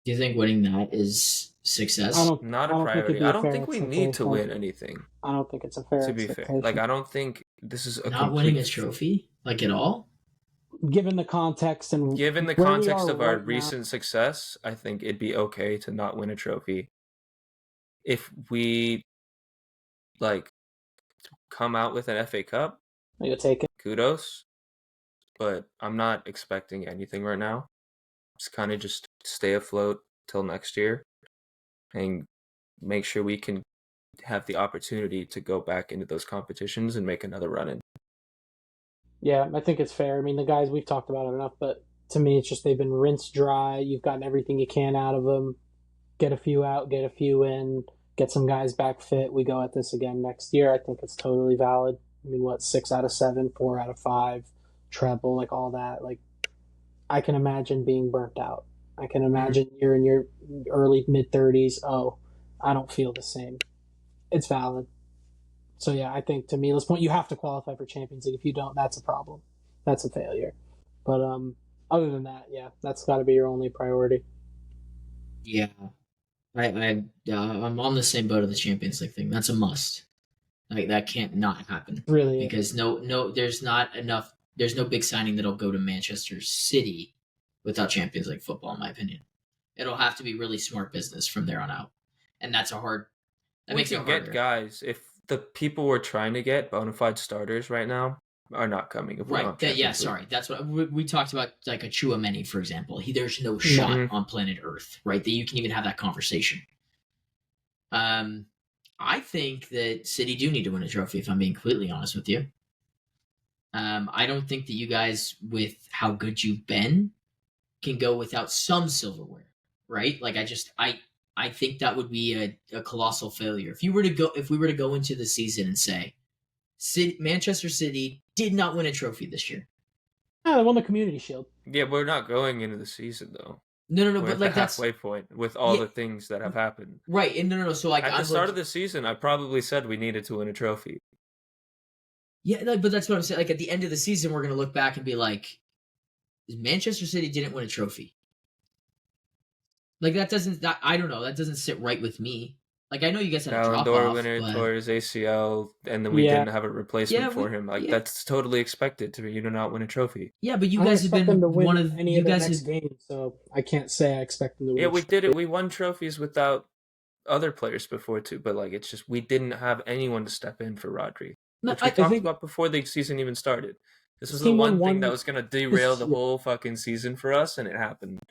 Do you think winning that is success? Not a priority. I don't think we need to win anything. I don't think it's a fair. To be fair, like I don't think this is not winning a trophy, like at all. Given the context of our recent success, I think it'd be okay to not win a trophy. If we come out with an FA Cup, you'll take it. Kudos, but I'm not expecting anything right now. It's kind of just stay afloat till next year and make sure we can have the opportunity to go back into those competitions and make another run in. Yeah, I think it's fair. I mean, the guys, we've talked about it enough, but to me, it's just they've been rinsed dry. You've gotten everything you can out of them. Get a few out, get a few in, get some guys back fit. We go at this again next year. I think it's totally valid. I mean, 6 out of 7, 4 out of 5, treble, like all that. Like, I can imagine being burnt out. I can imagine you're in your early, mid-30s. Oh, I don't feel the same. It's valid. So, yeah, I think to Mila's point, you have to qualify for Champions League. If you don't, that's a problem. That's a failure. But other than that, yeah, that's got to be your only priority. Yeah. I'm on the same boat of the Champions League thing. That's a must. Like, that can't not happen. Really? Because there's not enough. There's no big signing that'll go to Manchester City without Champions League football, in my opinion. It'll have to be really smart business from there on out. And that's makes it harder. Get guys, if the people we're trying to get, bona fide starters right now, are not coming. Sorry. That's what we talked about, like a Chouameni, for example. There's no shot on planet Earth, right, that you can even have that conversation. I think that City do need to win a trophy, if I'm being completely honest with you. I don't think that you guys, with how good you've been, can go without some silverware, right? Like, I think that would be a colossal failure. If we were to go into the season and say, Manchester City did not win a trophy this year. They won the Community Shield. Yeah, we're not going into the season though. No, we're but at like the halfway point with all the things that have happened. Right, and no. So like at the start of the season, I probably said we needed to win a trophy. Yeah, but that's what I'm saying. Like at the end of the season, we're going to look back and be like, Manchester City didn't win a trophy. Like I don't know. That doesn't sit right with me. Like I know you guys had a Ballon drop d'Or off, winner but tore his ACL, and then we didn't have a replacement for him. Like that's totally expected to be. You do not win a trophy. Yeah, but you guys have been one of any you of the guys next games, so I can't say I expect them to win. Yeah, we did it. We won trophies without other players before too, but like it's just we didn't have anyone to step in for Rodri, which we talked about before the season even started. This was the one thing that was going to derail the whole fucking season for us, and it happened.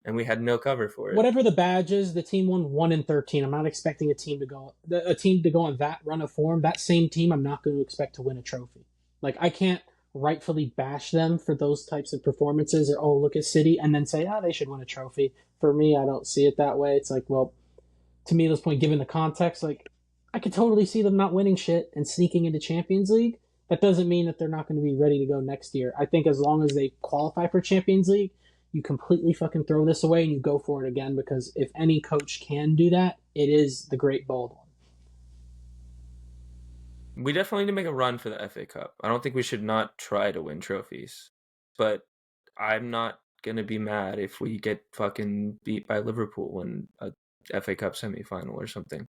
And we had no cover for it. Whatever the badge is, the team won 1-13. I'm not expecting a team to go on that run of form. That same team, I'm not going to expect to win a trophy. Like I can't rightfully bash them for those types of performances, or look at City and then say they should win a trophy. For me, I don't see it that way. It's like, well, to me, at this point, given the context, like I could totally see them not winning shit and sneaking into Champions League. That doesn't mean that they're not going to be ready to go next year. I think as long as they qualify for Champions League, you completely fucking throw this away and you go for it again, because if any coach can do that, it is the great bald one. We definitely need to make a run for the FA Cup. I don't think we should not try to win trophies, but I'm not going to be mad if we get fucking beat by Liverpool in a FA Cup semi-final or something.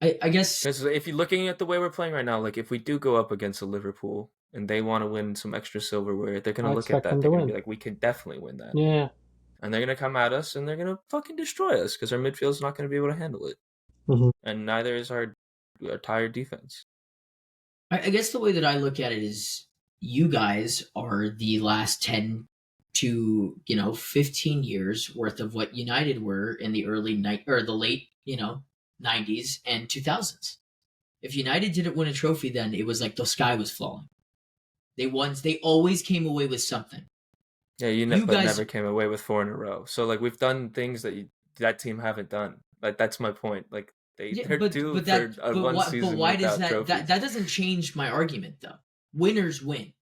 I guess... Because if you're looking at the way we're playing right now, like if we do go up against a Liverpool and they want to win some extra silverware, they're going to look at that. They're going to be like, we can definitely win that. Yeah. And they're going to come at us and they're going to fucking destroy us because our midfield's not going to be able to handle it. Mm-hmm. And neither is our tired defense. I guess the way that I look at it is you guys are the last 10 to 15 years worth of what United were in the the late 90s and 2000s. If United didn't win a trophy, then it was like the sky was falling. They always came away with something. Yeah, you guys never came away with 4 in a row. So like we've done things that that team haven't done. Like that's my point. Like they're due for one season. But why does that doesn't change my argument though? Winners win.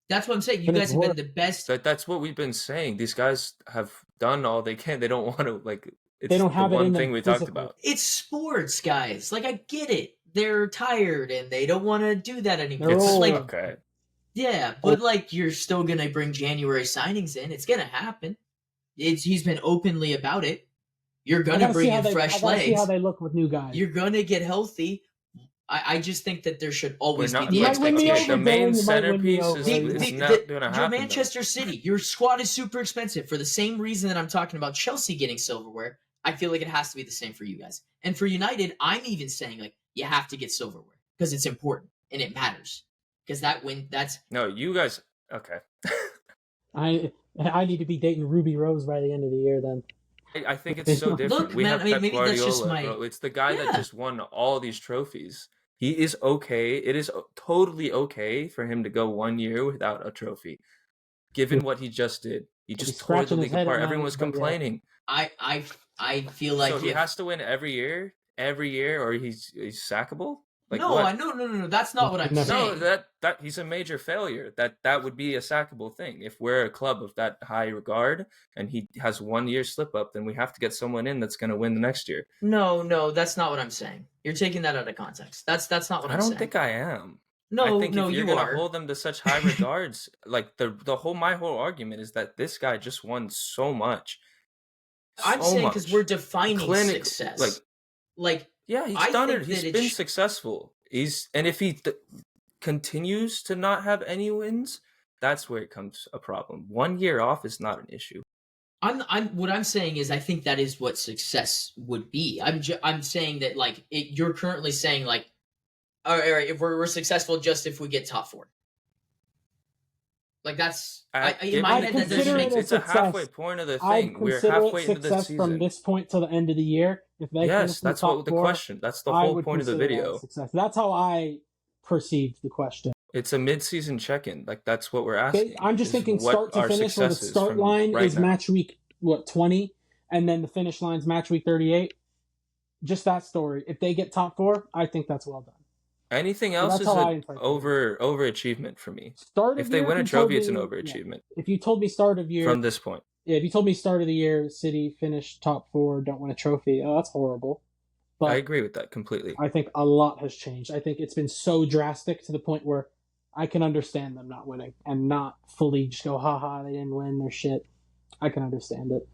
That's what I'm saying. You guys have been the best. That's what we've been saying. These guys have done all they can. They don't want to they don't have the one it in thing we talked about. It's sports, guys. Like I get it. They're tired and they don't want to do that anymore. It's like okay. Yeah, but like you're still gonna bring January signings in. It's gonna happen. He's been openly about it. You're gonna bring in fresh legs. See how they look with new guys. You're gonna get healthy. I just think that there should always be the expectation. The main centerpiece is not going to happen. You're Manchester City. Your squad is super expensive. For the same reason that I'm talking about Chelsea getting silverware, I feel like it has to be the same for you guys. And for United, I'm even saying like you have to get silverware because it's important and it matters. Because that's no, you guys. Okay. I need to be dating Ruby Rose by the end of the year then. I think it's so different. Look, we man, have Pep maybe Guardiola, that's just my... bro. It's the guy that just won all these trophies. He is okay. It is totally okay for him to go 1 year without a trophy, given what he just did. He just tore the league apart. Everyone was complaining. I feel like so he has to win every year, or he's sackable. Like no, what? No. That's not what I'm saying. No, that he's a major failure. That would be a sackable thing. If we're a club of that high regard and he has 1 year slip up, then we have to get someone in that's going to win the next year. No, that's not what I'm saying. You're taking that out of context. That's not what I'm saying. I don't think I am. No, I think if you're going to hold them to such high regards, like my whole argument is that this guy just won so much. I'm saying because we're defining success. Like. Yeah, he's done it. He's been successful. And if he continues to not have any wins, that's where it comes a problem. 1 year off is not an issue. What I'm saying is I think that is what success would be. I'm saying that like you're currently saying like, all right, if we're successful just if we get top 4. Like that's in my head that doesn't make sense. It's a halfway point of the thing. We're halfway into the season. From this point to the end of the year. If they that's what the question. That's the whole point of the video. That's how I perceived the question. It's a mid-season check-in. Like that's what we're asking. I'm just thinking start to finish. Where the start line is match week 20, and then the finish line's match week 38. Just that story. If they get top 4, I think that's well done. Anything else is an overachievement for me. If they win a trophy, it's an overachievement. Yeah. If you told me start of year from this point, if you told me start of the year, City finish top 4, don't win a trophy, that's horrible. But I agree with that completely. I think a lot has changed. I think it's been so drastic to the point where I can understand them not winning and not fully just go, haha, they didn't win, they're shit. I can understand it.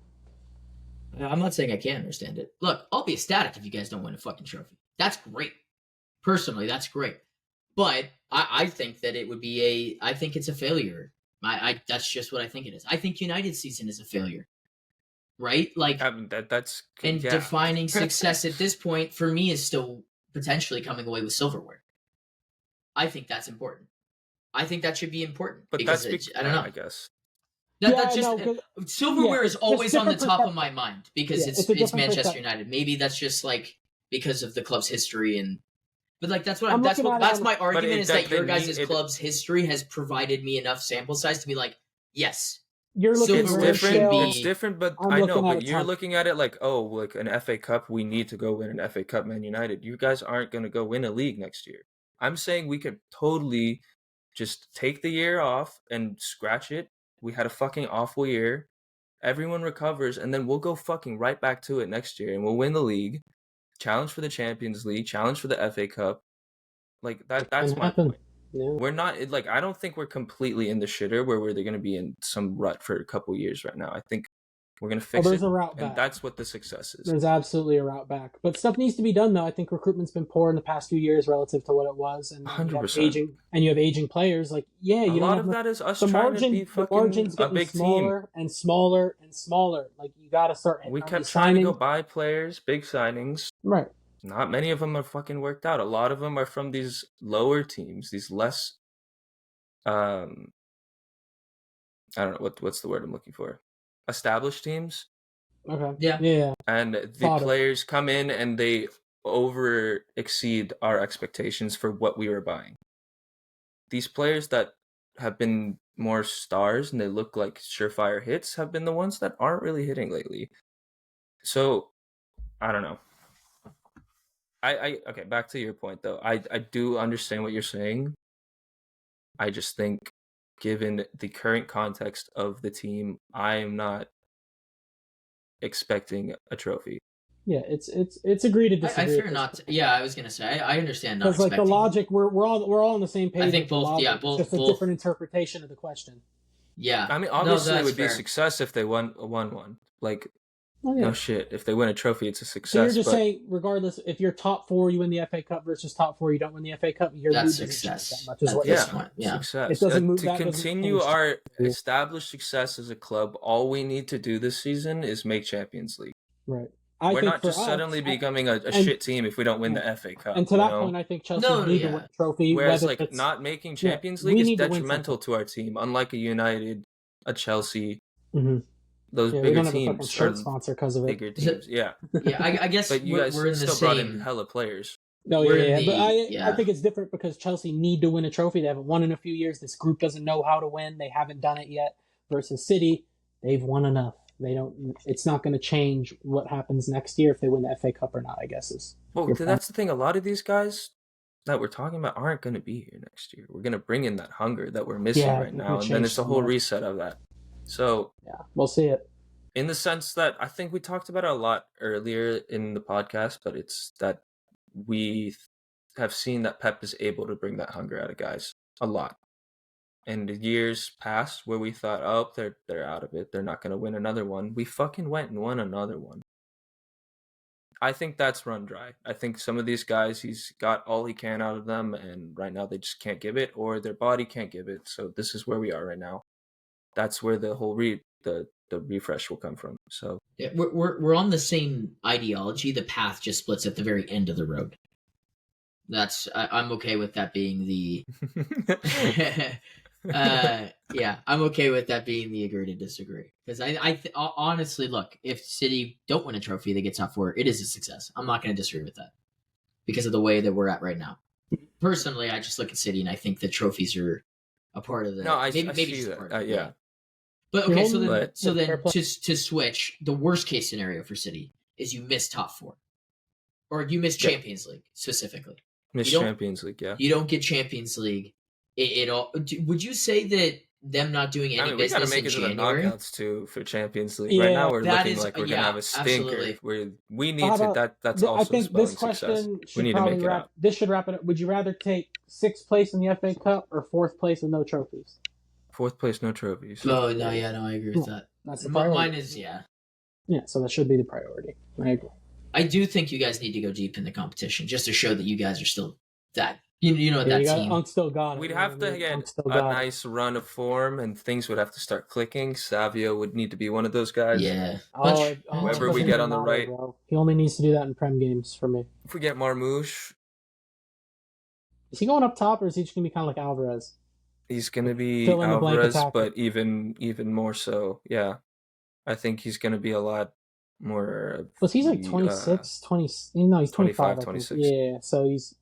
I'm not saying I can't understand it. Look, I'll be ecstatic if you guys don't win a fucking trophy. That's great. Personally, that's great. But I think that it would be I think it's a failure. That's just what I think it is. I think United's season is a failure. Right? Like, defining success at this point for me is still potentially coming away with silverware. I think that's important. I think that should be important. But because I don't know. I guess. Silverware is always on the top of my mind because it's Manchester United. Maybe that's just like because of the club's history but like that's my argument is that your guys' club's history has provided me enough sample size to be like, yes. You're looking it's different, but I know, but you're looking at it like, oh, like an FA Cup, we need to go win an FA Cup, Man United. You guys aren't going to go win a league next year. I'm saying we could totally just take the year off and scratch it. We had a fucking awful year. Everyone recovers, and then we'll go fucking right back to it next year, and we'll win the league, challenge for the Champions League, challenge for the FA Cup. Like that's my point. Yeah. We're not like I don't think we're completely in the shitter where we're going to be in some rut for a couple years right now. I think we're going to fix there's it, a route and back. That's what the success is. There's absolutely a route back, but stuff needs to be done though. I think recruitment's been poor in the past few years relative to what it was, and 100%. You have aging players. Like a lot of that is us trying to be fucking a big smaller team and smaller and smaller. Like you got to start. We kept trying to go buy players, big signings, right? Not many of them are fucking worked out. A lot of them are from these lower teams, these less. I don't know what's the word I'm looking for. Established teams. Okay. Yeah. And the players come in and they over exceed our expectations for what we were buying. These players that have been more stars and they look like surefire hits have been the ones that aren't really hitting lately. So I don't know. Okay, back to your point though. I do understand what you're saying. I just think given the current context of the team, I am not expecting a trophy. Yeah, it's agree to disagree. I fear not. I was gonna say I understand not expecting. Because like the logic, we're all on the same page. I think both. Just a different interpretation of the question. Yeah, I mean, obviously it would be a success if they won one. Like, no shit. If they win a trophy, it's a success. So you're just saying, regardless, if you're top 4, you win the FA Cup versus top 4, you don't win the FA Cup. That's success. That much is what success. It doesn't move to continue our established success as a club. All we need to do this season is make Champions League. Right. We're not just suddenly becoming a shit team if we don't win the FA Cup. And to that point, I think Chelsea need to win a trophy. Whereas, like, not making Champions League is detrimental to our team. Unlike a United, a Chelsea. Mm-hmm. Those bigger teams are shirt sponsor because of it. Bigger teams, I guess. But you guys we're in still the brought same... in hella players. No, but I think it's different because Chelsea need to win a trophy. They haven't won in a few years. This group doesn't know how to win. They haven't done it yet. Versus City, they've won enough. They don't. It's not going to change what happens next year if they win the FA Cup or not. I guess is. Well, that's the thing. A lot of these guys that we're talking about aren't going to be here next year. We're going to bring in that hunger that we're missing right now, and then it's a whole reset of that. So we'll see it. In the sense that I think we talked about it a lot earlier in the podcast, but it's that we have seen that Pep is able to bring that hunger out of guys a lot. And years past where we thought, oh, they're out of it. They're not going to win another one. We fucking went and won another one. I think that's run dry. I think some of these guys, he's got all he can out of them, and right now they just can't give it, or their body can't give it. So this is where we are right now. That's where the whole the refresh will come from. So we're on the same ideology. The path just splits at the very end of the road. I'm okay with that being the I'm okay with that being the agree to disagree, because I honestly, look, if City don't win a trophy, they get top 4, it is a success. I'm not going to disagree with that because of the way that we're at right now. Personally, I just look at City and I think the trophies are a part of that. No, I maybe see that. Yeah. But okay, so then to switch, the worst case scenario for City is you miss top 4, or you miss Champions League specifically. Champions League, yeah. You don't get Champions League. It all. Would you say that them not doing any we got to business make in it to the January. knockouts too for Champions League. Yeah, right now, we're that looking is- like we're yeah, gonna have a stinker. absolutely. We need How to. about- That's I also think spelling this success. question We should need to probably make it wrap. up. This should wrap it up. Would you rather take 6th place in the FA Cup or 4th place with no trophies? 4th place, no trophies. Oh no, yeah, no, I agree with that. That's the priority. Mine is yeah. Yeah, so that should be the priority. I agree. I do think you guys need to go deep in the competition just to show that you guys are still that you know Yeah, that you got team. Unk still got it. We'd you know have what I to mean? get Unk still a got it. nice run of form, and things would have to start clicking. Savio would need to be one of those guys. Yeah. Whoever we get on the right. Bro. He only needs to do that in Prem games for me. If we get Marmouche, Is he going up top, or is he just gonna be kind of like Alvarez? he's gonna be Fill in the blank Alvarez, attacker. but even more so. Yeah, I think he's gonna be a lot more. Was he's like 26, 20? No, he's 25. 26. Yeah, so he's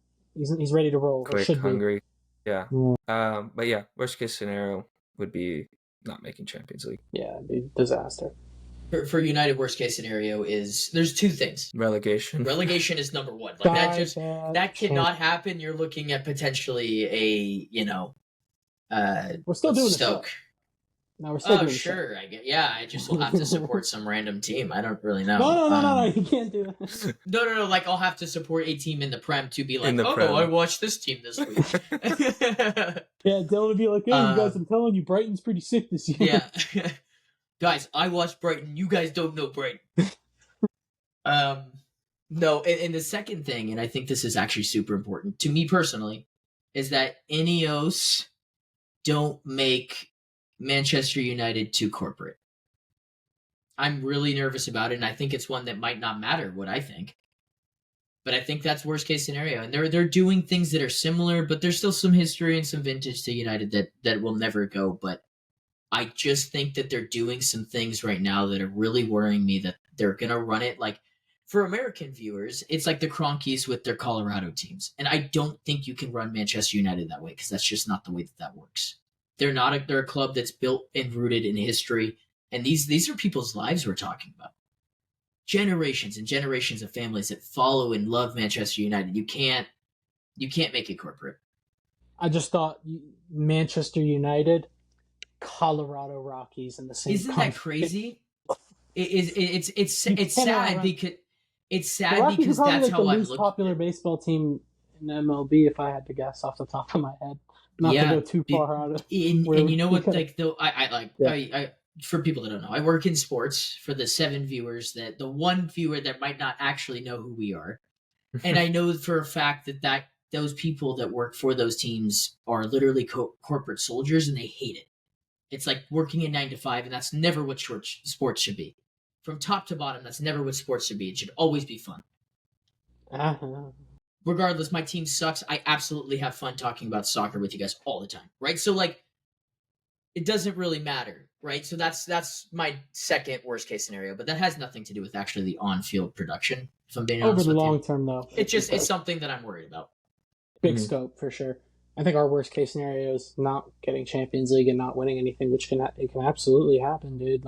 ready to roll. Quick, should hungry. Yeah. Yeah. But yeah, worst case scenario would be not making Champions League. Yeah, it'd be a disaster. For United, worst case scenario is there's two things. Relegation. Relegation is number one. Like that cannot happen. You're looking at potentially We're still doing Stoke. No, we're still doing sure. I just will have to support some random team. I don't really know. No, you can't do that. No. Like I'll have to support a team in the Prem to be like, Prem. I watched this team this week. Yeah, Dylan would be like, hey, you guys, I'm telling you, Brighton's pretty sick this year. Yeah. Guys, I watched Brighton. You guys don't know Brighton. No, and the second thing, and I think this is actually super important to me personally, is that Ineos don't make Manchester United too corporate. I'm really nervous about it, and I think it's one that might not matter what I think. But I think that's worst case scenario. And they're doing things that are similar, but there's still some history and some vintage to United that will never go. But I just think that they're doing some things right now that are really worrying me that they're going to run it like, for American viewers, it's like the Cronkies with their Colorado teams. And I don't think you can run Manchester United that way because that's just not the way that works. They're a club that's built and rooted in history. And these are people's lives we're talking about. Generations and generations of families that follow and love Manchester United. You can't make it corporate. I just thought Manchester United, Colorado Rockies in the same. Isn't that crazy? It's sad because that's how I'm looking. Popular baseball team in MLB, if I had to guess off the top of my head, not to go too far out of. And you know what? Like though, I for people that don't know, I work in sports. For the 7 viewers, the one viewer that might not actually know who we are, and I know for a fact that those people that work for those teams are literally corporate soldiers, and they hate it. It's like working a 9 to 5, and that's never what sports should be. From top to bottom, that's never what sports should be. It should always be fun. Regardless, my team sucks. I absolutely have fun talking about soccer with you guys all the time, right? So, like, it doesn't really matter, right? So that's my second worst case scenario, but that has nothing to do with actually the on-field production. If I'm being honest over the with long you. term, though, It's something that I'm worried about. Big scope for sure. I think our worst case scenario is not getting Champions League and not winning anything, which can absolutely happen, dude.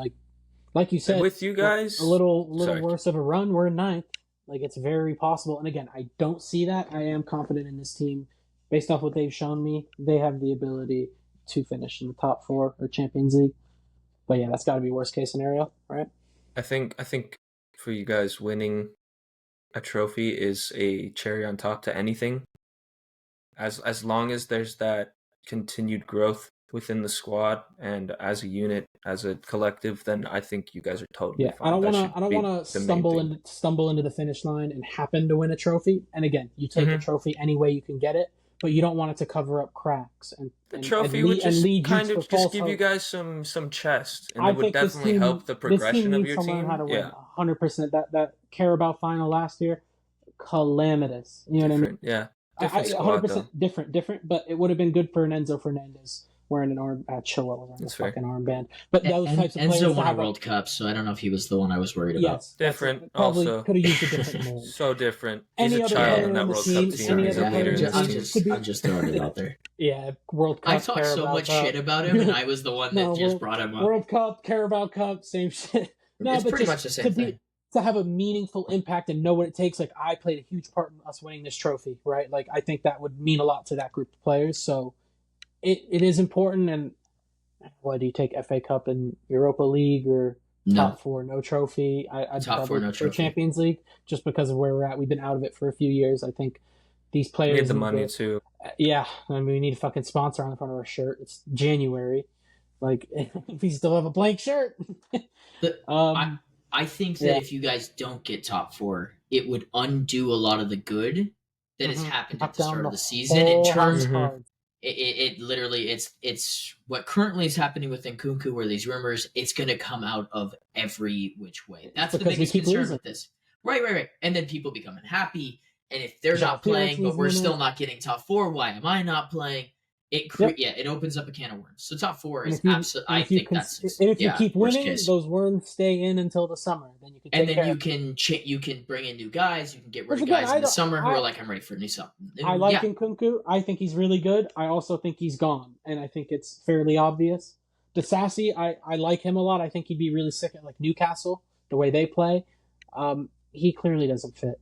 Like you said, and with you guys, a little worse of a run. We're in 9th. Like, it's very possible. And again, I don't see that. I am confident in this team, based off what they've shown me. They have the ability to finish in the top 4 or Champions League. But yeah, that's got to be worst case scenario, right? I think for you guys, winning a trophy is a cherry on top to anything. As long as there's that continued growth within the squad and as a unit, as a collective, then I think you guys are totally fine. I don't want to stumble into the finish line and happen to win a trophy. And again, you take a trophy any way you can get it, but you don't want it to cover up cracks. And the trophy would just kind of just give you guys some chest, and it would definitely help the progression of your team. Learn how to win 100%. That Carabao final last year, calamitous. You know what I mean? Yeah. Different squad, 100% different, but it would have been good for an Enzo Fernandez wearing an arm. Chilwell wearing a fucking armband. But those types of players. Enzo won a World Cup, so I don't know if he was the one I was worried about. Yes, different. Probably Also, could have used a different name. So different. Any He's a other child player in that on the World team, Cup team. any He's a other leader in player this team. I'm just throwing it out there. Yeah, World Cup. I talked so much shit about him, and I was the one that just brought him up. World Cup, Carabao Cup, same shit. No, it's but pretty just much the same thing. To have a meaningful impact and know what it takes. Like, I played a huge part in us winning this trophy, right? Like, I think that would mean a lot to that group of players. So it is important, and What do you take, FA Cup and Europa League, or No. top 4, no trophy? I'd Top 4, probably no prefer trophy. Champions League just because of where we're at. We've been out of it for a few years. I think these players We have the money too. Yeah, I mean, we need a fucking sponsor on the front of our shirt. It's January. Like, we still have a blank shirt. I think that if you guys don't get top 4, it would undo a lot of the good that has happened at the start of the season. In terms, it literally, it's what currently is happening with Nkunku, where these rumors, it's going to come out of every which way. That's the biggest concern with this. Right. And then people become unhappy. And if they're not playing, but we're still not getting top 4, why am I not playing? It opens up a can of worms. So top 4 is absolutely. I think that's. And if you keep winning, those worms stay in until the summer. Then you can. And then you can bring in new guys. You can get rid of guys in the summer who are like, I'm ready for a new something. I like Nkunku. I think he's really good. I also think he's gone, and I think it's fairly obvious. Disasi, I like him a lot. I think he'd be really sick at like Newcastle, the way they play. He clearly doesn't fit.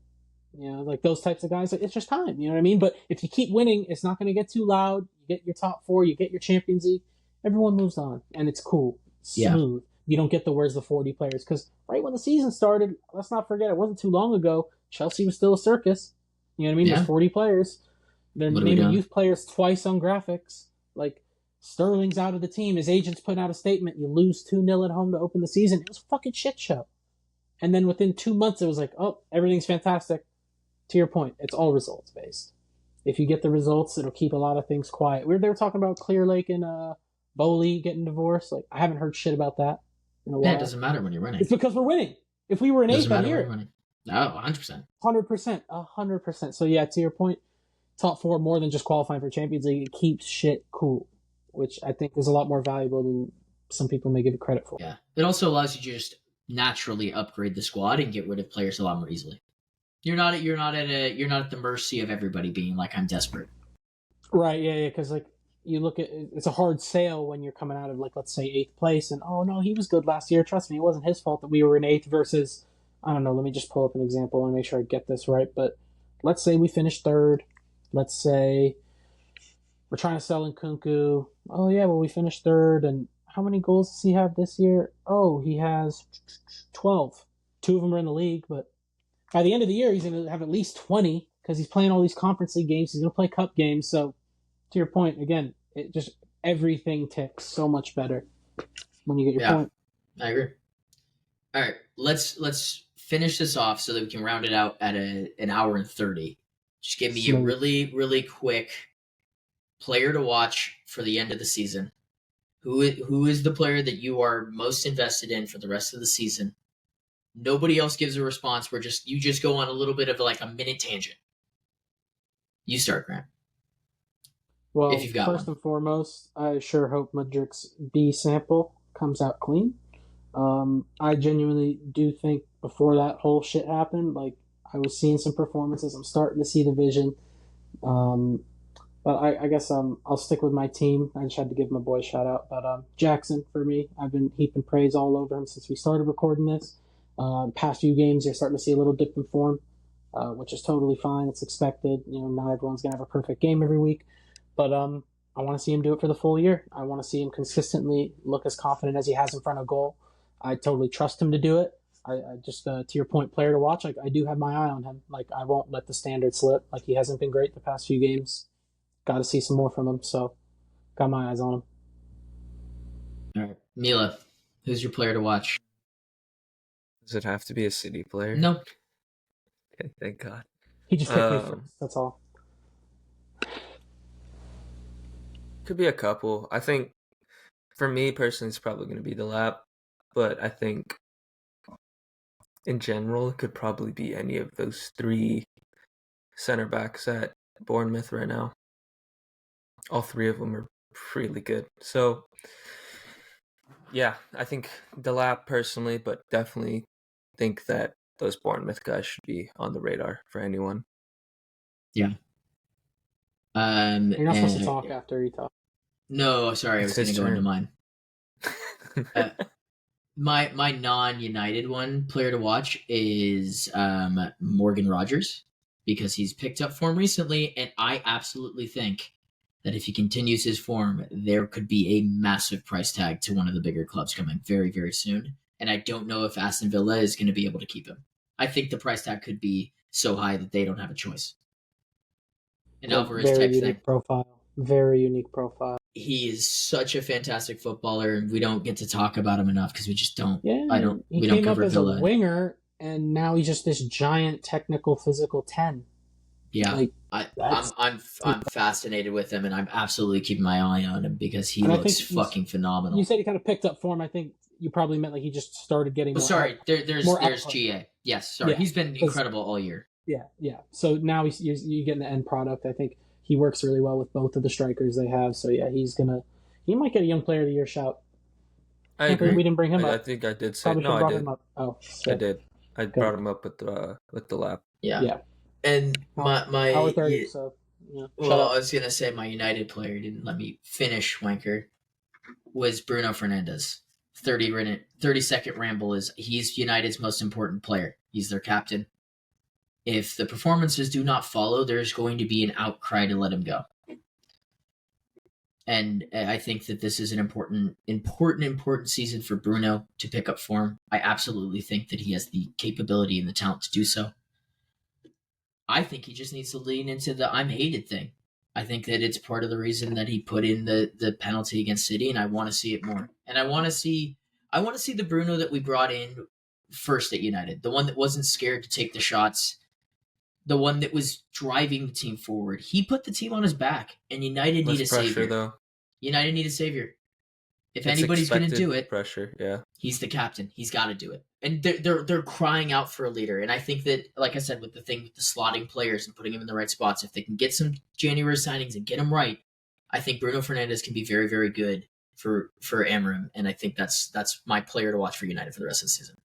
You know, like those types of guys, it's just time. You know what I mean? But if you keep winning, it's not going to get too loud. You get your top 4, you get your Champions League. Everyone moves on, and it's cool, smooth. Yeah. You don't get the where's the 40 players, because right when the season started, let's not forget, it wasn't too long ago, Chelsea was still a circus. You know what I mean? Yeah. There's 40 players. They're naming youth players twice on graphics. Like, Sterling's out of the team. His agent's putting out a statement. You lose 2-0 at home to open the season. It was a fucking shit show. And then within 2 months, it was like, oh, everything's fantastic. To your point, it's all results based. If you get the results, it'll keep a lot of things quiet. They were talking about Clear Lake and Bowley getting divorced. Like, I haven't heard shit about that in a while. It doesn't matter when you're winning. It's because we're winning. If we were an 8th, I'd hear it. No, 100%. 100%. So yeah, to your point, top 4 more than just qualifying for Champions League. It keeps shit cool, which I think is a lot more valuable than some people may give it credit for. Yeah, it also allows you to just naturally upgrade the squad and get rid of players a lot more easily. You're not at the mercy of everybody being like, I'm desperate. Right, yeah, because like you look at it's a hard sale when you're coming out of like, let's say 8th place, and oh no, he was good last year. Trust me, it wasn't his fault that we were in 8th versus, I don't know, let me just pull up an example and make sure I get this right. But let's say we finished 3rd. Let's say we're trying to sell Nkunku. Oh yeah, well we finished 3rd, and how many goals does he have this year? Oh, he has 12. 2 of them are in the league, but by the end of the year, he's going to have at least 20 because he's playing all these Conference League games. He's going to play Cup games. So, to your point, again, it just everything ticks so much better when you get your point. I agree. All right, let's finish this off so that we can round it out at an hour and 30. Just give me a really, really quick player to watch for the end of the season. Who is the player that you are most invested in for the rest of the season? Nobody else gives a response. You just go on a little bit of like a minute tangent. You start, Grant. Well, if you've got first and foremost, I sure hope Mudrik's B sample comes out clean. I genuinely do think before that whole shit happened, like I was seeing some performances. I'm starting to see the vision. But I guess I'll stick with my team. I just had to give my boy a shout out. But Jackson, for me, I've been heaping praise all over him since we started recording this. The past few games, you're starting to see a little dip in form, which is totally fine. It's expected. You know, not everyone's going to have a perfect game every week. But I want to see him do it for the full year. I want to see him consistently look as confident as he has in front of goal. I totally trust him to do it. I just, to your point, player to watch, like I do have my eye on him. Like I won't let the standard slip. Like he hasn't been great the past few games. Got to see some more from him. So got my eyes on him. All right. Mila, who's your player to watch? Does it have to be a City player? No. Okay, thank God. He just picked me first. That's all. Could be a couple. I think for me personally, it's probably going to be the lap. But I think in general, it could probably be any of those 3 center backs at Bournemouth right now. All 3 of them are really good. So, yeah, I think the lap personally, but definitely think that those Bournemouth guys should be on the radar for anyone. Yeah. You're not supposed to talk after you talk. No, sorry, I was going to go into mine. My non-United one player to watch is Morgan Rogers because he's picked up form recently, and I absolutely think that if he continues his form, there could be a massive price tag to one of the bigger clubs coming very, very soon. And I don't know if Aston Villa is going to be able to keep him. I think the price tag could be so high that they don't have a choice. An Alvarez type thing. Very unique profile. He is such a fantastic footballer, and we don't get to talk about him enough because we just don't. Yeah, We don't cover up as Villa. A winger, and now he's just this giant technical physical 10. Yeah, I'm fascinated with him, and I'm absolutely keeping my eye on him because he looks fucking phenomenal. You said he kind of picked up form. I think you probably meant like he just started getting. There's GA. Yes, sorry, he's been incredible all year. Yeah. So now you're getting the end product. I think he works really well with both of the strikers they have. So yeah, he might get a Young Player of the Year shout. I agree. We didn't bring him up. I think I did say no. I did. Him up. Oh, I did. I brought him up with the lap. Yeah. And my hour 30. So yeah. Well, I was gonna say my United player didn't let me finish. Wanker was Bruno Fernandes. 30-second ramble is he's United's most important player. He's their captain. If the performances do not follow, there's going to be an outcry to let him go. And I think that this is an important season for Bruno to pick up form. I absolutely think that he has the capability and the talent to do so. I think he just needs to lean into the I'm hated thing. I think that it's part of the reason that he put in the penalty against City, and I want to see it more. And I want to see the Bruno that we brought in first at United, the one that wasn't scared to take the shots, the one that was driving the team forward. He put the team on his back, and United need a savior. Though. United need a savior. If anybody's going to do it, pressure, yeah, he's the captain. He's got to do it. And they're crying out for a leader. And I think that, like I said, with the thing with the slotting players and putting them in the right spots, if they can get some January signings and get them right, I think Bruno Fernandes can be very, very good for Amorim. And I think that's my player to watch for United for the rest of the season.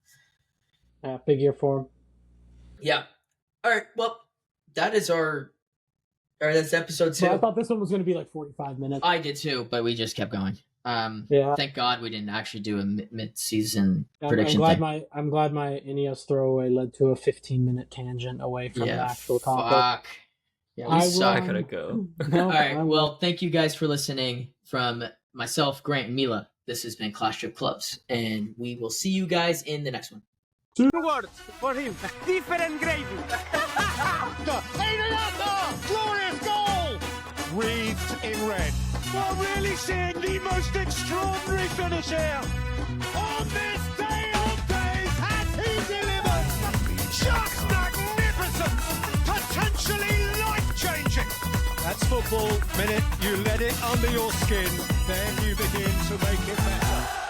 Yeah, big year for him. Yeah. All right. Well, that's episode 2. Well, I thought this one was going to be like 45 minutes. I did too, but we just kept going. Thank God we didn't actually do a mid-season prediction. I'm glad my Ineos throwaway led to a 15-minute tangent away from the actual topic. Fuck. Yeah, we suck. I gotta go. No, all right. Well, thank you guys for listening. From myself, Grant, and Mila, this has been Clash of Clubs, and we will see you guys in the next one. 2 words for him. Different gravy. Glorious goal! Wreathed in red. We're really seeing the most extraordinary finish here. On this day of days, has he delivered? Just magnificent! Potentially life-changing! That's football. Minute you let it under your skin, then you begin to make it better.